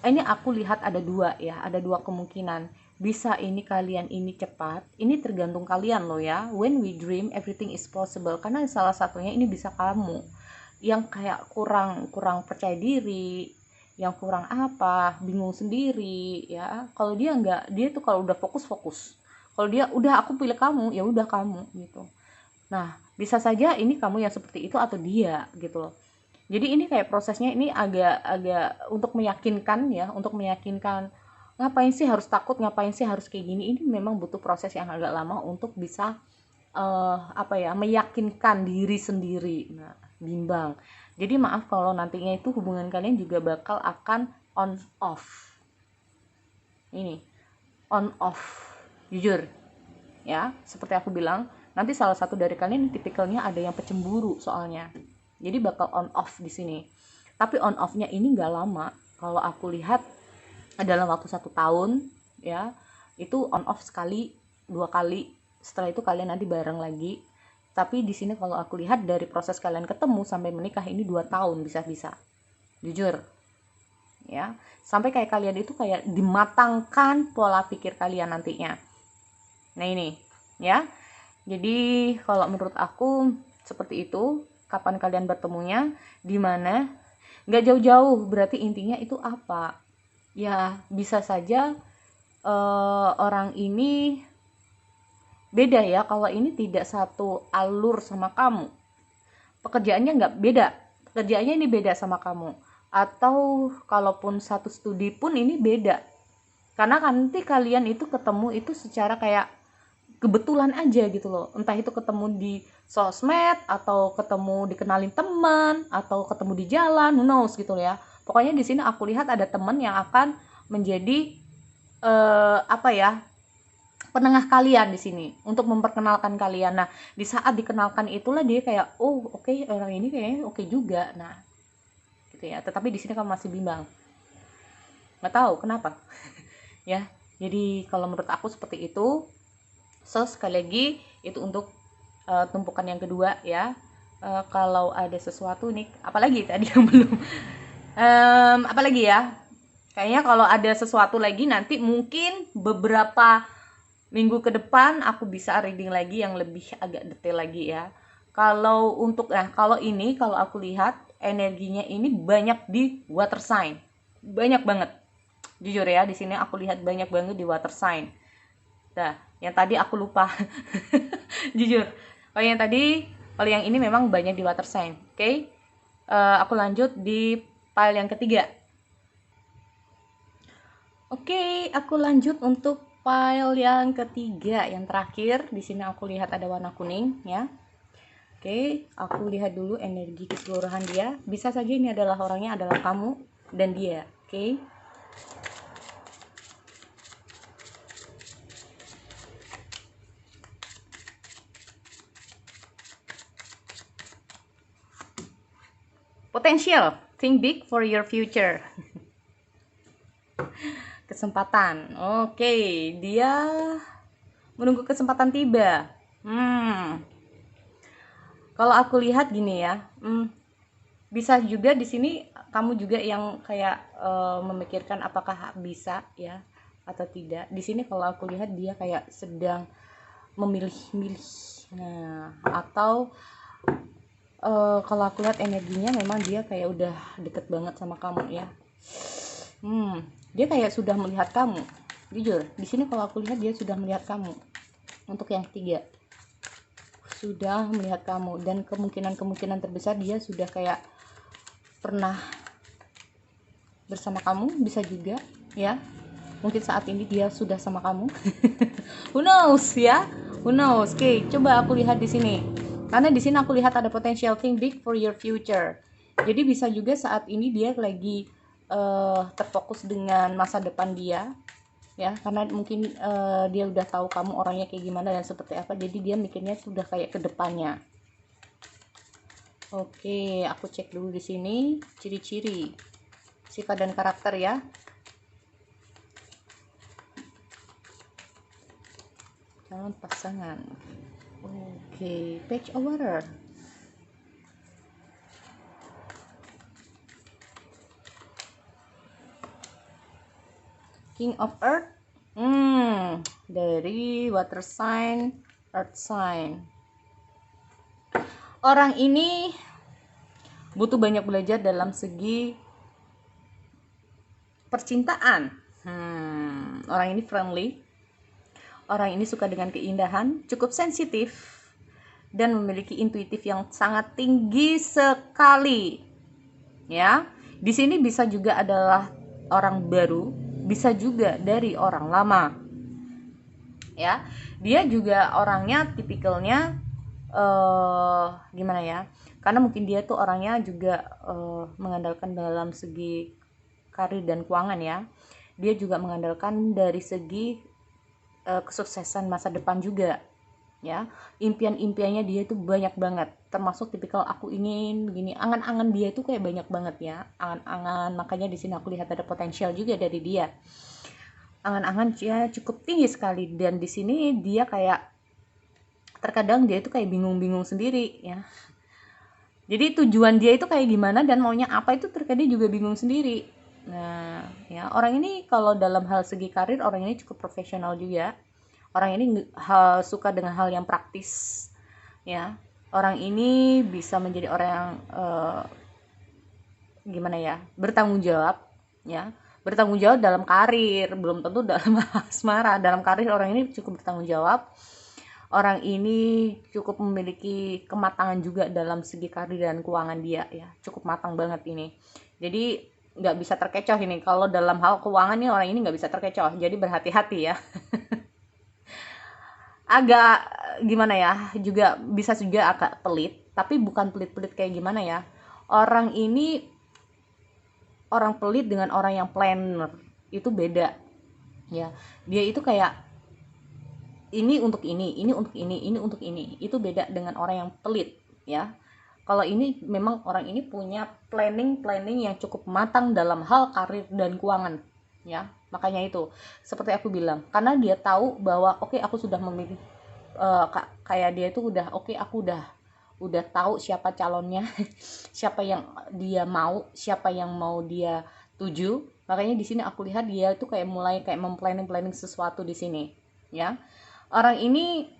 A: Ini aku lihat ada dua ya, ada dua kemungkinan. Bisa ini kalian ini cepat, ini tergantung kalian loh ya. When we dream everything is possible. Karena salah satunya ini bisa kamu yang kayak kurang percaya diri, yang kurang apa, bingung sendiri ya. Kalau dia enggak, dia tuh kalau udah fokus. Kalau dia udah aku pilih kamu, ya udah kamu gitu. Nah, bisa saja ini kamu yang seperti itu atau dia gitu loh. Jadi ini kayak prosesnya ini agak untuk meyakinkan ya, ngapain sih harus takut, ngapain sih harus kayak gini. Ini memang butuh proses yang agak lama untuk bisa meyakinkan diri sendiri. Nah, bimbang. Jadi maaf kalau nantinya itu hubungan kalian juga bakal akan on off. Ini on off, jujur ya, seperti aku bilang, nanti salah satu dari kalian tipikalnya ada yang pecemburu soalnya. Jadi bakal on off di sini. Tapi on off-nya ini nggak lama. Kalau aku lihat dalam waktu 1 tahun ya, itu on off sekali, 2 kali. Setelah itu kalian nanti bareng lagi. Tapi di sini kalau aku lihat dari proses kalian ketemu sampai menikah ini 2 tahun bisa-bisa. Jujur. Ya, sampai kayak kalian itu kayak dimatangkan pola pikir kalian nantinya. Nah ini ya, jadi kalau menurut aku seperti itu. Kapan kalian bertemunya, di mana, nggak jauh-jauh. Berarti intinya itu apa ya, bisa saja orang ini beda ya. Kalau ini tidak satu alur sama kamu, pekerjaannya nggak beda, pekerjaannya ini beda sama kamu, atau kalaupun satu studi pun ini beda, karena nanti kalian itu ketemu itu secara kayak kebetulan aja gitu loh, entah itu ketemu di sosmed atau ketemu dikenalin teman atau ketemu di jalan, who knows gitu ya. Pokoknya di sini aku lihat ada teman yang akan menjadi apa ya, penengah kalian di sini untuk memperkenalkan kalian. Nah, di saat dikenalkan itulah dia kayak, oh oke, orang ini kayaknya oke juga. Nah, gitu ya. Tetapi di sini kamu masih bimbang, nggak tahu kenapa. Ya, jadi kalau menurut aku seperti itu. So sekali lagi itu untuk tumpukan yang kedua ya. Kalau ada sesuatu nih, apalagi tadi yang belum, apalagi ya, kayaknya kalau ada sesuatu lagi nanti mungkin beberapa minggu ke depan aku bisa reading lagi yang lebih agak detail lagi ya. Kalau untuk, nah kalau ini, kalau aku lihat energinya ini banyak di water sign, banyak banget, jujur ya, di sini aku lihat banyak banget di water sign. Nah, yang tadi aku lupa. Jujur. Kalau yang ini memang banyak di water sign. Oke. Aku lanjut di pile yang ketiga. Oke, aku lanjut untuk pile yang ketiga, yang terakhir. Di sini aku lihat ada warna kuning ya. Oke, aku lihat dulu energi keseluruhan dia. Bisa saja ini adalah orangnya adalah kamu dan dia. Oke. Potential, think big for your future. Kesempatan, oke, dia menunggu kesempatan tiba. Kalau aku lihat gini ya, bisa juga di sini kamu juga yang kayak memikirkan apakah bisa ya atau tidak. Di sini kalau aku lihat dia kayak sedang memilih-milih. Nah, atau kalau aku lihat energinya memang dia kayak udah deket banget sama kamu ya. Dia kayak sudah melihat kamu. Jujur, di sini kalau aku lihat dia sudah melihat kamu. Untuk yang ketiga, sudah melihat kamu, dan kemungkinan terbesar dia sudah kayak pernah bersama kamu, bisa juga ya. Mungkin saat ini dia sudah sama kamu. Who knows ya? Who knows? Oke, coba aku lihat di sini. Karena di sini aku lihat ada potential think big for your future. Jadi bisa juga saat ini dia lagi terfokus dengan masa depan dia, ya, karena mungkin dia udah tahu kamu orangnya kayak gimana dan seperti apa, jadi dia mikirnya sudah kayak ke depannya. Oke, aku cek dulu di sini ciri-ciri sifat dan karakter ya. Calon pasangan. Oke, page of water. King of Earth. Dari water sign, earth sign. Orang ini butuh banyak belajar dalam segi percintaan. Orang ini friendly. Orang ini suka dengan keindahan, cukup sensitif, dan memiliki intuitif yang sangat tinggi sekali. Ya, di sini bisa juga adalah orang baru, bisa juga dari orang lama. Ya, dia juga orangnya tipikalnya gimana ya? Karena mungkin dia tuh orangnya juga mengandalkan dalam segi karir dan keuangan ya. Dia juga mengandalkan dari segi kesuksesan masa depan juga ya. Impian-impiannya dia itu banyak banget, termasuk tipikal aku ingin begini, angan-angan dia itu kayak banyak banget ya, angan-angan. Makanya di sini aku lihat ada potensial juga dari dia, angan-angan dia cukup tinggi sekali. Dan di sini dia kayak terkadang dia itu kayak bingung-bingung sendiri ya. Jadi tujuan dia itu kayak gimana dan maunya apa itu terkadang juga bingung sendiri. Nah, ya, orang ini kalau dalam hal segi karir, orang ini cukup profesional juga. Orang ini suka dengan hal yang praktis, ya. Orang ini bisa menjadi orang yang gimana ya, bertanggung jawab, ya. Bertanggung jawab dalam karir, belum tentu dalam asmara. Dalam karir orang ini cukup bertanggung jawab. orang ini cukup memiliki kematangan juga dalam segi karir dan keuangan dia ya, cukup matang banget ini. Jadi nggak bisa terkecoh ini, kalau dalam hal keuangan nih orang ini nggak bisa terkecoh, jadi berhati-hati ya. Agak gimana ya, juga bisa juga agak pelit, tapi bukan pelit-pelit kayak gimana ya, orang ini, orang pelit dengan orang yang planner itu beda ya. Dia itu kayak ini untuk ini untuk ini untuk ini, itu beda dengan orang yang pelit ya. Kalau ini memang orang ini punya planning yang cukup matang dalam hal karir dan keuangan ya. Makanya itu seperti aku bilang, karena dia tahu bahwa oke, aku sudah memilih, kayak dia itu udah oke, aku udah tahu siapa calonnya, siapa yang dia mau, siapa yang mau dia tuju. Makanya di sini aku lihat dia itu kayak mulai kayak memplanning sesuatu di sini ya. Orang ini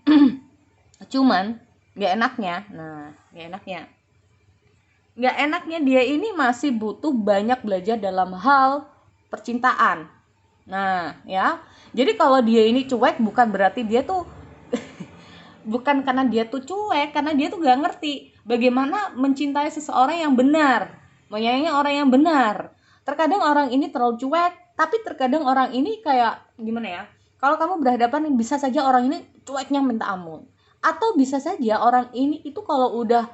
A: cuman nggak enaknya, nggak enaknya dia ini masih butuh banyak belajar dalam hal percintaan. Nah ya, jadi kalau dia ini cuek bukan berarti dia tuh bukan karena dia tuh cuek, karena dia tuh gak ngerti bagaimana mencintai seseorang yang benar, menyayangi orang yang benar. Terkadang orang ini terlalu cuek, tapi terkadang orang ini kayak gimana ya, kalau kamu berhadapan bisa saja orang ini cueknya minta ampun, atau bisa saja orang ini itu kalau udah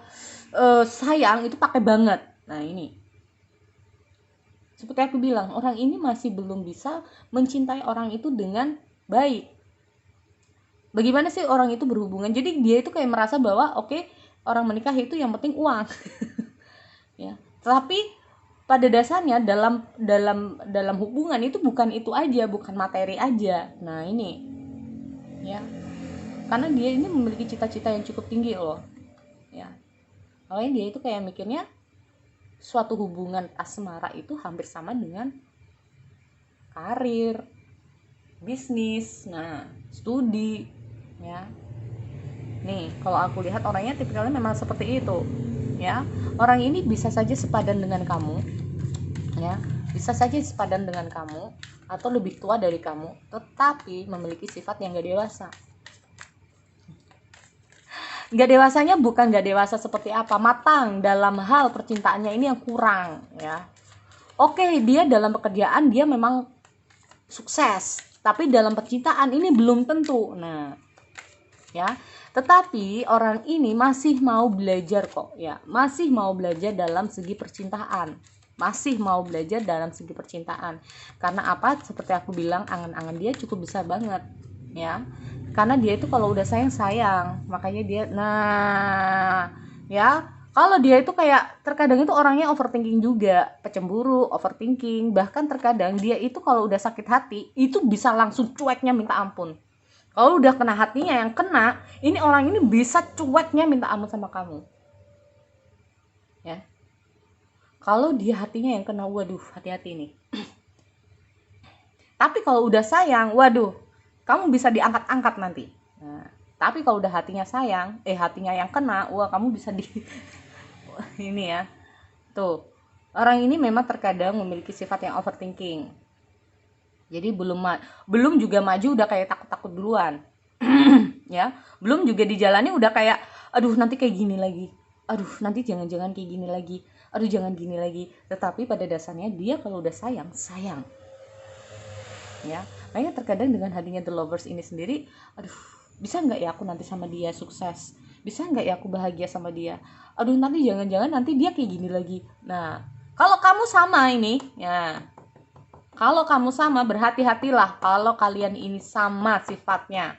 A: sayang itu pakai banget. Nah ini seperti aku bilang, orang ini masih belum bisa mencintai orang itu dengan baik. Bagaimana sih orang itu berhubungan, jadi dia itu kayak merasa bahwa oke, orang menikah itu yang penting uang ya. Tapi pada dasarnya dalam hubungan itu bukan itu aja, bukan materi aja. Nah ini ya, karena dia ini memiliki cita-cita yang cukup tinggi loh ya. Makanya dia itu kayak mikirnya suatu hubungan asmara itu hampir sama dengan karir, bisnis, nah studi ya. Nih kalau aku lihat orangnya tipikalnya memang seperti itu ya. Orang ini bisa saja sepadan dengan kamu ya, bisa saja sepadan dengan kamu atau lebih tua dari kamu, tetapi memiliki sifat yang gak dewasa. Gak dewasanya bukan gak dewasa seperti apa, matang dalam hal percintaannya ini yang kurang ya. Oke, dia dalam pekerjaan dia memang sukses, tapi dalam percintaan ini belum tentu. Nah ya, tetapi orang ini masih mau belajar kok ya, masih mau belajar dalam segi percintaan, masih mau belajar dalam segi percintaan. Karena apa, seperti aku bilang, angan-angan dia cukup besar banget ya. Karena dia itu kalau udah sayang, makanya dia, nah ya, kalau dia itu kayak terkadang itu orangnya overthinking juga, pecemburu, overthinking. Bahkan terkadang dia itu kalau udah sakit hati itu bisa langsung cueknya minta ampun. Kalau udah kena hatinya yang kena, ini orang ini bisa cueknya minta ampun sama kamu ya. Kalau dia hatinya yang kena, waduh, hati-hati nih. Tapi kalau udah sayang, waduh, kamu bisa diangkat-angkat nanti. Nah, tapi kalau udah hatinya sayang, hatinya yang kena, wah, kamu bisa di ini ya. Tuh, orang ini memang terkadang memiliki sifat yang overthinking. Jadi belum juga maju udah kayak takut-takut duluan. Ya, belum juga dijalani udah kayak aduh nanti kayak gini lagi. Aduh, nanti jangan-jangan kayak gini lagi. Aduh, jangan gini lagi. Tetapi pada dasarnya dia kalau udah sayang, sayang. Ya, makanya terkadang dengan hadirnya The Lovers ini sendiri, aduh, bisa nggak ya aku nanti sama dia sukses? Bisa nggak ya aku bahagia sama dia? Aduh, nanti jangan-jangan nanti dia kayak gini lagi. Nah, kalau kamu sama ini, ya, kalau kamu sama, berhati-hatilah kalau kalian ini sama sifatnya.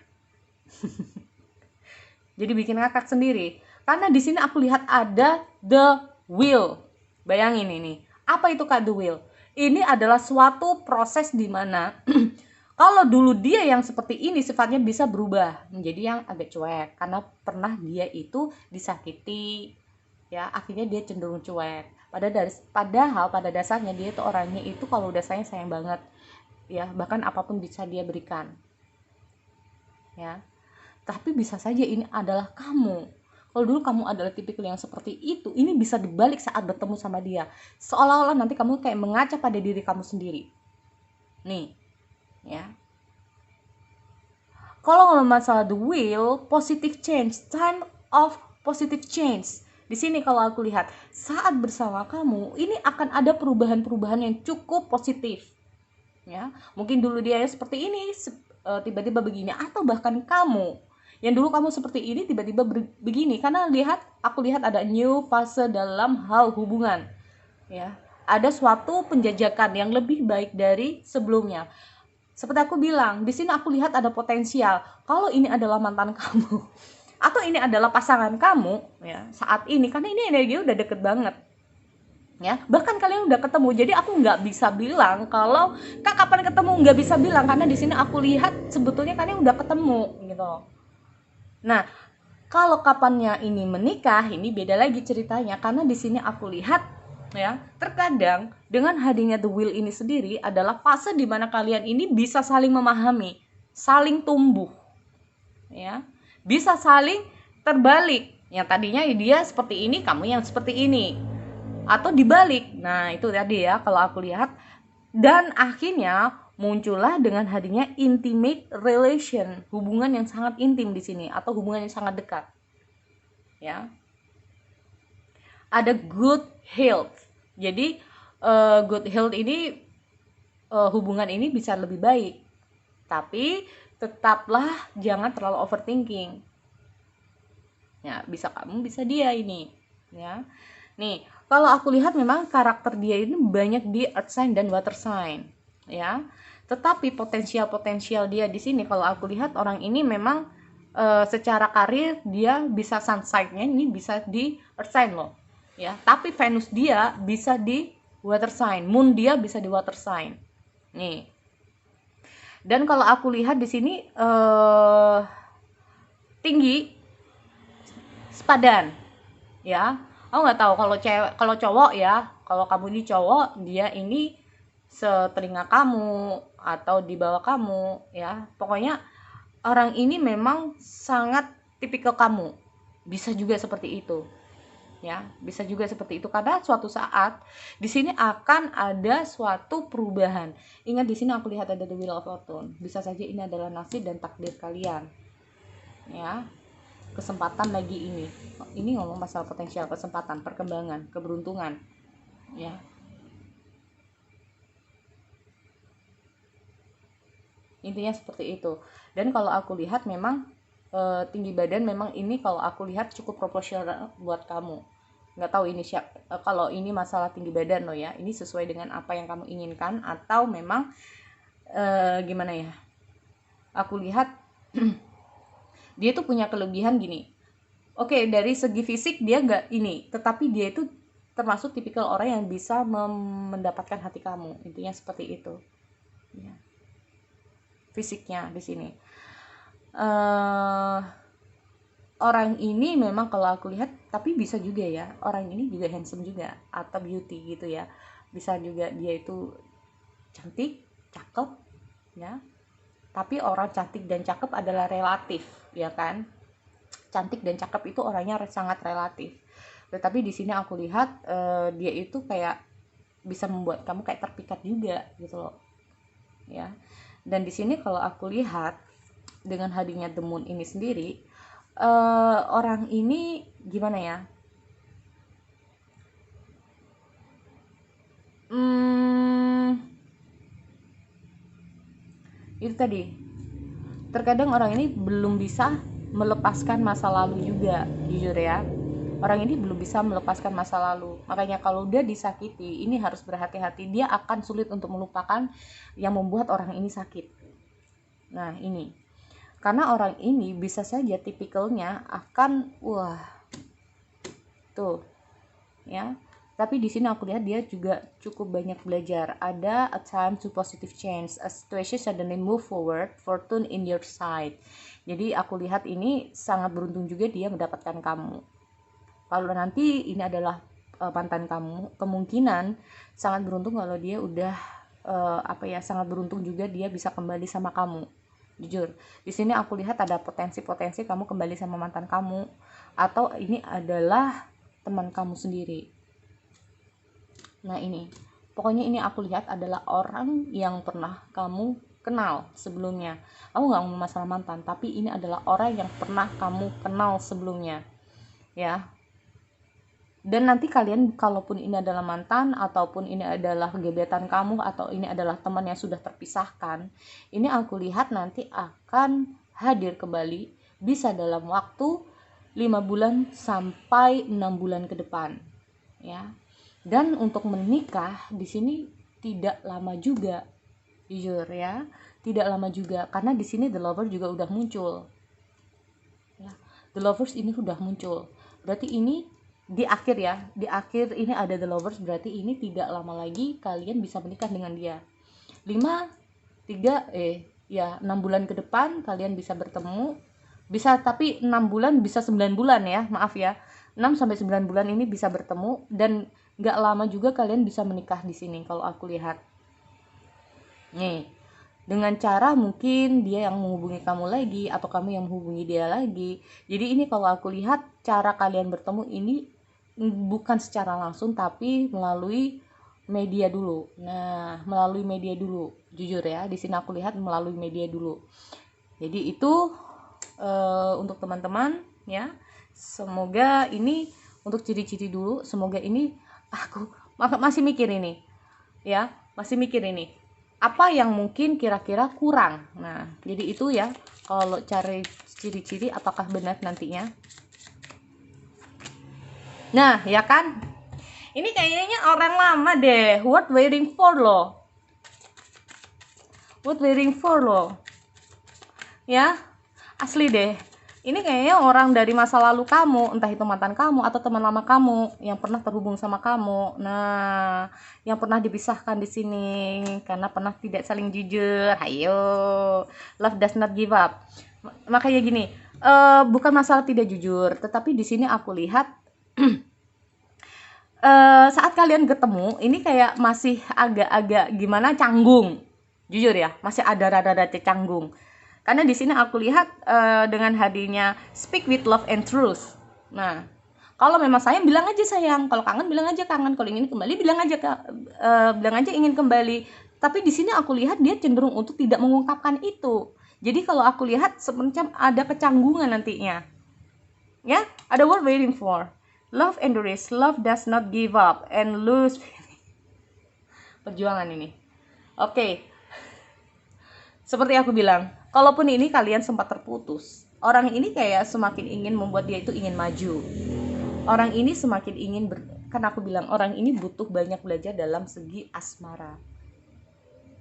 A: Jadi bikin ngakak sendiri. Karena di sini aku lihat ada the will. Bayangin ini. Apa itu Kak the will? Ini adalah suatu proses di mana kalau dulu dia yang seperti ini sifatnya bisa berubah menjadi yang agak cuek karena pernah dia itu disakiti. Ya, akhirnya dia cenderung cuek. Padahal pada dasarnya dia itu orangnya itu kalau udah sayang banget. Ya, bahkan apapun bisa dia berikan. Ya. Tapi bisa saja ini adalah kamu. Kalau dulu kamu adalah tipikal yang seperti itu, ini bisa dibalik saat bertemu sama dia. Seolah-olah nanti kamu kayak mengaca pada diri kamu sendiri. Nih, ya. Kalau ngomong masalah the will, positive change, time of positive change. Di sini kalau aku lihat, saat bersama kamu, ini akan ada perubahan-perubahan yang cukup positif. Ya, mungkin dulu dia seperti ini, tiba-tiba begini, atau bahkan kamu yang dulu kamu seperti ini tiba-tiba begini, karena aku lihat ada new fase dalam hal hubungan. Ya, ada suatu penjajakan yang lebih baik dari sebelumnya. Seperti aku bilang, di sini aku lihat ada potensial. Kalau ini adalah mantan kamu atau ini adalah pasangan kamu ya saat ini, karena ini energi udah deket banget. Ya, bahkan kalian udah ketemu, jadi aku nggak bisa bilang kalau kak kapan ketemu, nggak bisa bilang, karena di sini aku lihat sebetulnya kalian udah ketemu gitu. Nah, kalau kapannya ini menikah, ini beda lagi ceritanya, karena di sini aku lihat ya, terkadang dengan hadirnya the will ini sendiri adalah fase di mana kalian ini bisa saling memahami, saling tumbuh, ya, bisa saling terbalik. Yang tadinya dia seperti ini, kamu yang seperti ini, atau dibalik. Nah, itu tadi ya kalau aku lihat. Dan akhirnya muncullah dengan hadirnya intimate relation, hubungan yang sangat intim di sini atau hubungan yang sangat dekat. Ya. Ada good health. Jadi good health ini hubungan ini bisa lebih baik. Tapi tetaplah jangan terlalu overthinking. Ya, bisa kamu, bisa dia ini, ya. Nih, kalau aku lihat memang karakter dia ini banyak di earth sign dan water sign, ya. Tetapi potensial dia di sini kalau aku lihat orang ini memang secara karir dia bisa sun sign-nya ini bisa di earth sign loh, ya. Tapi Venus dia bisa di water sign, moon dia bisa di water sign. Nih. Dan kalau aku lihat di sini tinggi sepadan, ya. Aku nggak tahu kalau cowok ya, kalau kamu ini cowok, dia ini setelinga kamu atau di bawah kamu, ya. Pokoknya orang ini memang sangat tipikal kamu. Bisa juga seperti itu. Ya, bisa juga seperti itu karena suatu saat di sini akan ada suatu perubahan. Ingat di sini aku lihat ada the wheel of fortune. Bisa saja ini adalah nasib dan takdir kalian. Ya. Kesempatan lagi ini ngomong masalah potensial, kesempatan, perkembangan, keberuntungan, ya. Intinya seperti itu. Dan kalau aku lihat memang tinggi badan memang ini kalau aku lihat cukup proporsional buat kamu. Nggak tahu ini kalau ini masalah tinggi badan loh ya, ini sesuai dengan apa yang kamu inginkan atau memang gimana ya, aku lihat dia tuh punya kelebihan gini. Oke, dari segi fisik dia nggak ini, tetapi dia itu termasuk tipikal orang yang bisa mendapatkan hati kamu. Intinya seperti itu. Ya. Fisiknya di sini. Orang ini memang kalau aku lihat, tapi bisa juga ya, orang ini juga handsome juga atau beauty gitu ya. Bisa juga dia itu cantik, cakep, ya. Tapi orang cantik dan cakep adalah relatif, ya kan? Cantik dan cakep itu orangnya sangat relatif. Tetapi di sini aku lihat dia itu kayak bisa membuat kamu kayak terpikat juga gitu loh, ya. Dan di sini kalau aku lihat dengan hadirnya the moon ini sendiri, orang ini gimana ya? Itu tadi. Terkadang orang ini belum bisa melepaskan masa lalu juga, jujur ya. Orang ini belum bisa melepaskan masa lalu. Makanya kalau dia disakiti, ini harus berhati-hati. Dia akan sulit untuk melupakan yang membuat orang ini sakit. Nah, ini. Karena orang ini bisa saja tipikalnya akan tuh. Ya. Tapi di sini aku lihat dia juga cukup banyak belajar. Ada a time to positive change, a situation suddenly move forward, fortune in your side. Jadi aku lihat ini sangat beruntung juga dia mendapatkan kamu. Kalau nanti ini adalah mantan kamu, kemungkinan sangat beruntung kalau dia udah sangat beruntung juga dia bisa kembali sama kamu. Jujur, di sini aku lihat ada potensi-potensi kamu kembali sama mantan kamu, atau ini adalah teman kamu sendiri. Nah ini, pokoknya ini aku lihat adalah orang yang pernah kamu kenal sebelumnya. Aku nggak ngomong masalah mantan, tapi ini adalah orang yang pernah kamu kenal sebelumnya, ya. Dan nanti kalian, kalaupun ini adalah mantan, ataupun ini adalah gebetan kamu, atau ini adalah teman yang sudah terpisahkan, ini aku lihat nanti akan hadir kembali, bisa dalam waktu 5 bulan sampai 6 bulan ke depan, ya. Dan untuk menikah di sini tidak lama juga, jujur ya, tidak lama juga, karena di sini the lover juga udah muncul, ya. The lovers ini sudah muncul, berarti ini di akhir ya, di akhir ini ada the lovers, berarti ini tidak lama lagi kalian bisa menikah dengan dia. 6 bulan ke depan kalian bisa bertemu, bisa, tapi 6 bulan bisa 9 bulan ya, maaf ya, 6 sampai 9 bulan ini bisa bertemu, dan nggak lama juga kalian bisa menikah di sini kalau aku lihat nih. Dengan cara mungkin dia yang menghubungi kamu lagi, atau kamu yang menghubungi dia lagi. Jadi ini kalau aku lihat cara kalian bertemu ini bukan secara langsung, tapi melalui media dulu. Nah, melalui media dulu, jujur ya, di sini aku lihat melalui media dulu. Jadi itu untuk teman-teman ya. Semoga ini untuk ciri-ciri dulu. Semoga ini aku masih mikir ini ya, masih mikir ini apa yang mungkin kira-kira kurang. Nah, jadi itu ya, kalau cari ciri-ciri apakah benar nantinya. Nah, ya kan? Ini kayaknya orang lama deh. What waiting for lo? What waiting for lo? Ya, asli deh. Ini kayaknya orang dari masa lalu kamu, entah itu mantan kamu atau teman lama kamu yang pernah terhubung sama kamu. Nah, yang pernah dipisahkan di sini karena pernah tidak saling jujur. Ayo, love does not give up. Makanya gini, bukan masalah tidak jujur, tetapi di sini aku lihat saat kalian ketemu ini kayak masih agak-agak gimana, canggung. Jujur ya, masih ada rada-rada canggung. Karena di sini aku lihat dengan hadirnya speak with love and truth. Nah, kalau memang sayang bilang aja sayang, kalau kangen bilang aja kangen, kalau ingin kembali bilang aja ingin kembali. Tapi di sini aku lihat dia cenderung untuk tidak mengungkapkan itu. Jadi kalau aku lihat semacam ada kecanggungan nantinya. Ya, ada word waiting for. Love endures, love does not give up and lose. Perjuangan ini. Oke. Seperti aku bilang, kalaupun ini kalian sempat terputus, orang ini kayak semakin ingin membuat dia itu ingin maju. Orang ini semakin ingin kan aku bilang orang ini butuh banyak belajar dalam segi asmara.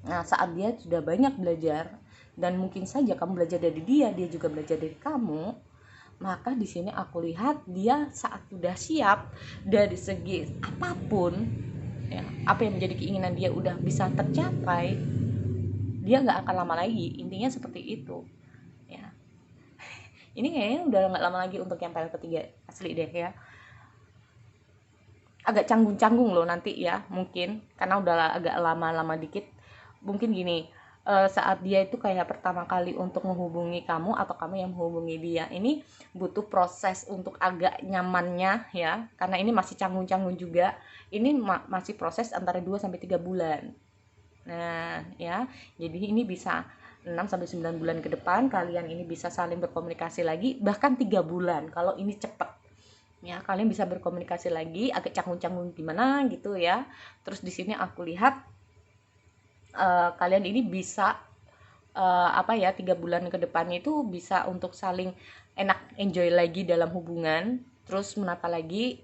A: Nah, saat dia sudah banyak belajar, dan mungkin saja kamu belajar dari dia, dia juga belajar dari kamu, maka di sini aku lihat dia saat sudah siap dari segi apapun, ya, apa yang menjadi keinginan dia udah bisa tercapai, dia nggak akan lama lagi, intinya seperti itu ya. Ini kayaknya udah nggak lama lagi untuk yang file ketiga, asli deh ya. Agak canggung-canggung loh nanti ya, mungkin karena udah agak lama-lama dikit. Mungkin gini, saat dia itu kayak pertama kali untuk menghubungi kamu, atau kamu yang menghubungi dia, ini butuh proses untuk agak nyamannya ya, karena ini masih canggung-canggung juga. Ini masih proses antara 2-3 bulan. Nah, ya. Jadi ini bisa 6-9 bulan ke depan kalian ini bisa saling berkomunikasi lagi, bahkan 3 bulan kalau ini cepat. Ya, kalian bisa berkomunikasi lagi, agak canggung-canggung gimana gitu ya. Terus di sini aku lihat kalian ini bisa 3 bulan ke depannya itu bisa untuk saling enak, enjoy lagi dalam hubungan. Terus menata lagi,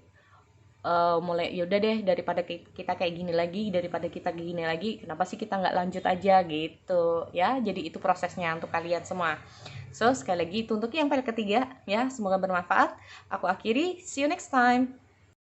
A: mulai yaudah deh, daripada kita kayak gini lagi, kenapa sih kita nggak lanjut aja gitu ya. Jadi itu prosesnya untuk kalian semua. So sekali lagi itu untuk yang file ketiga ya, semoga bermanfaat. Aku akhiri, see you next time.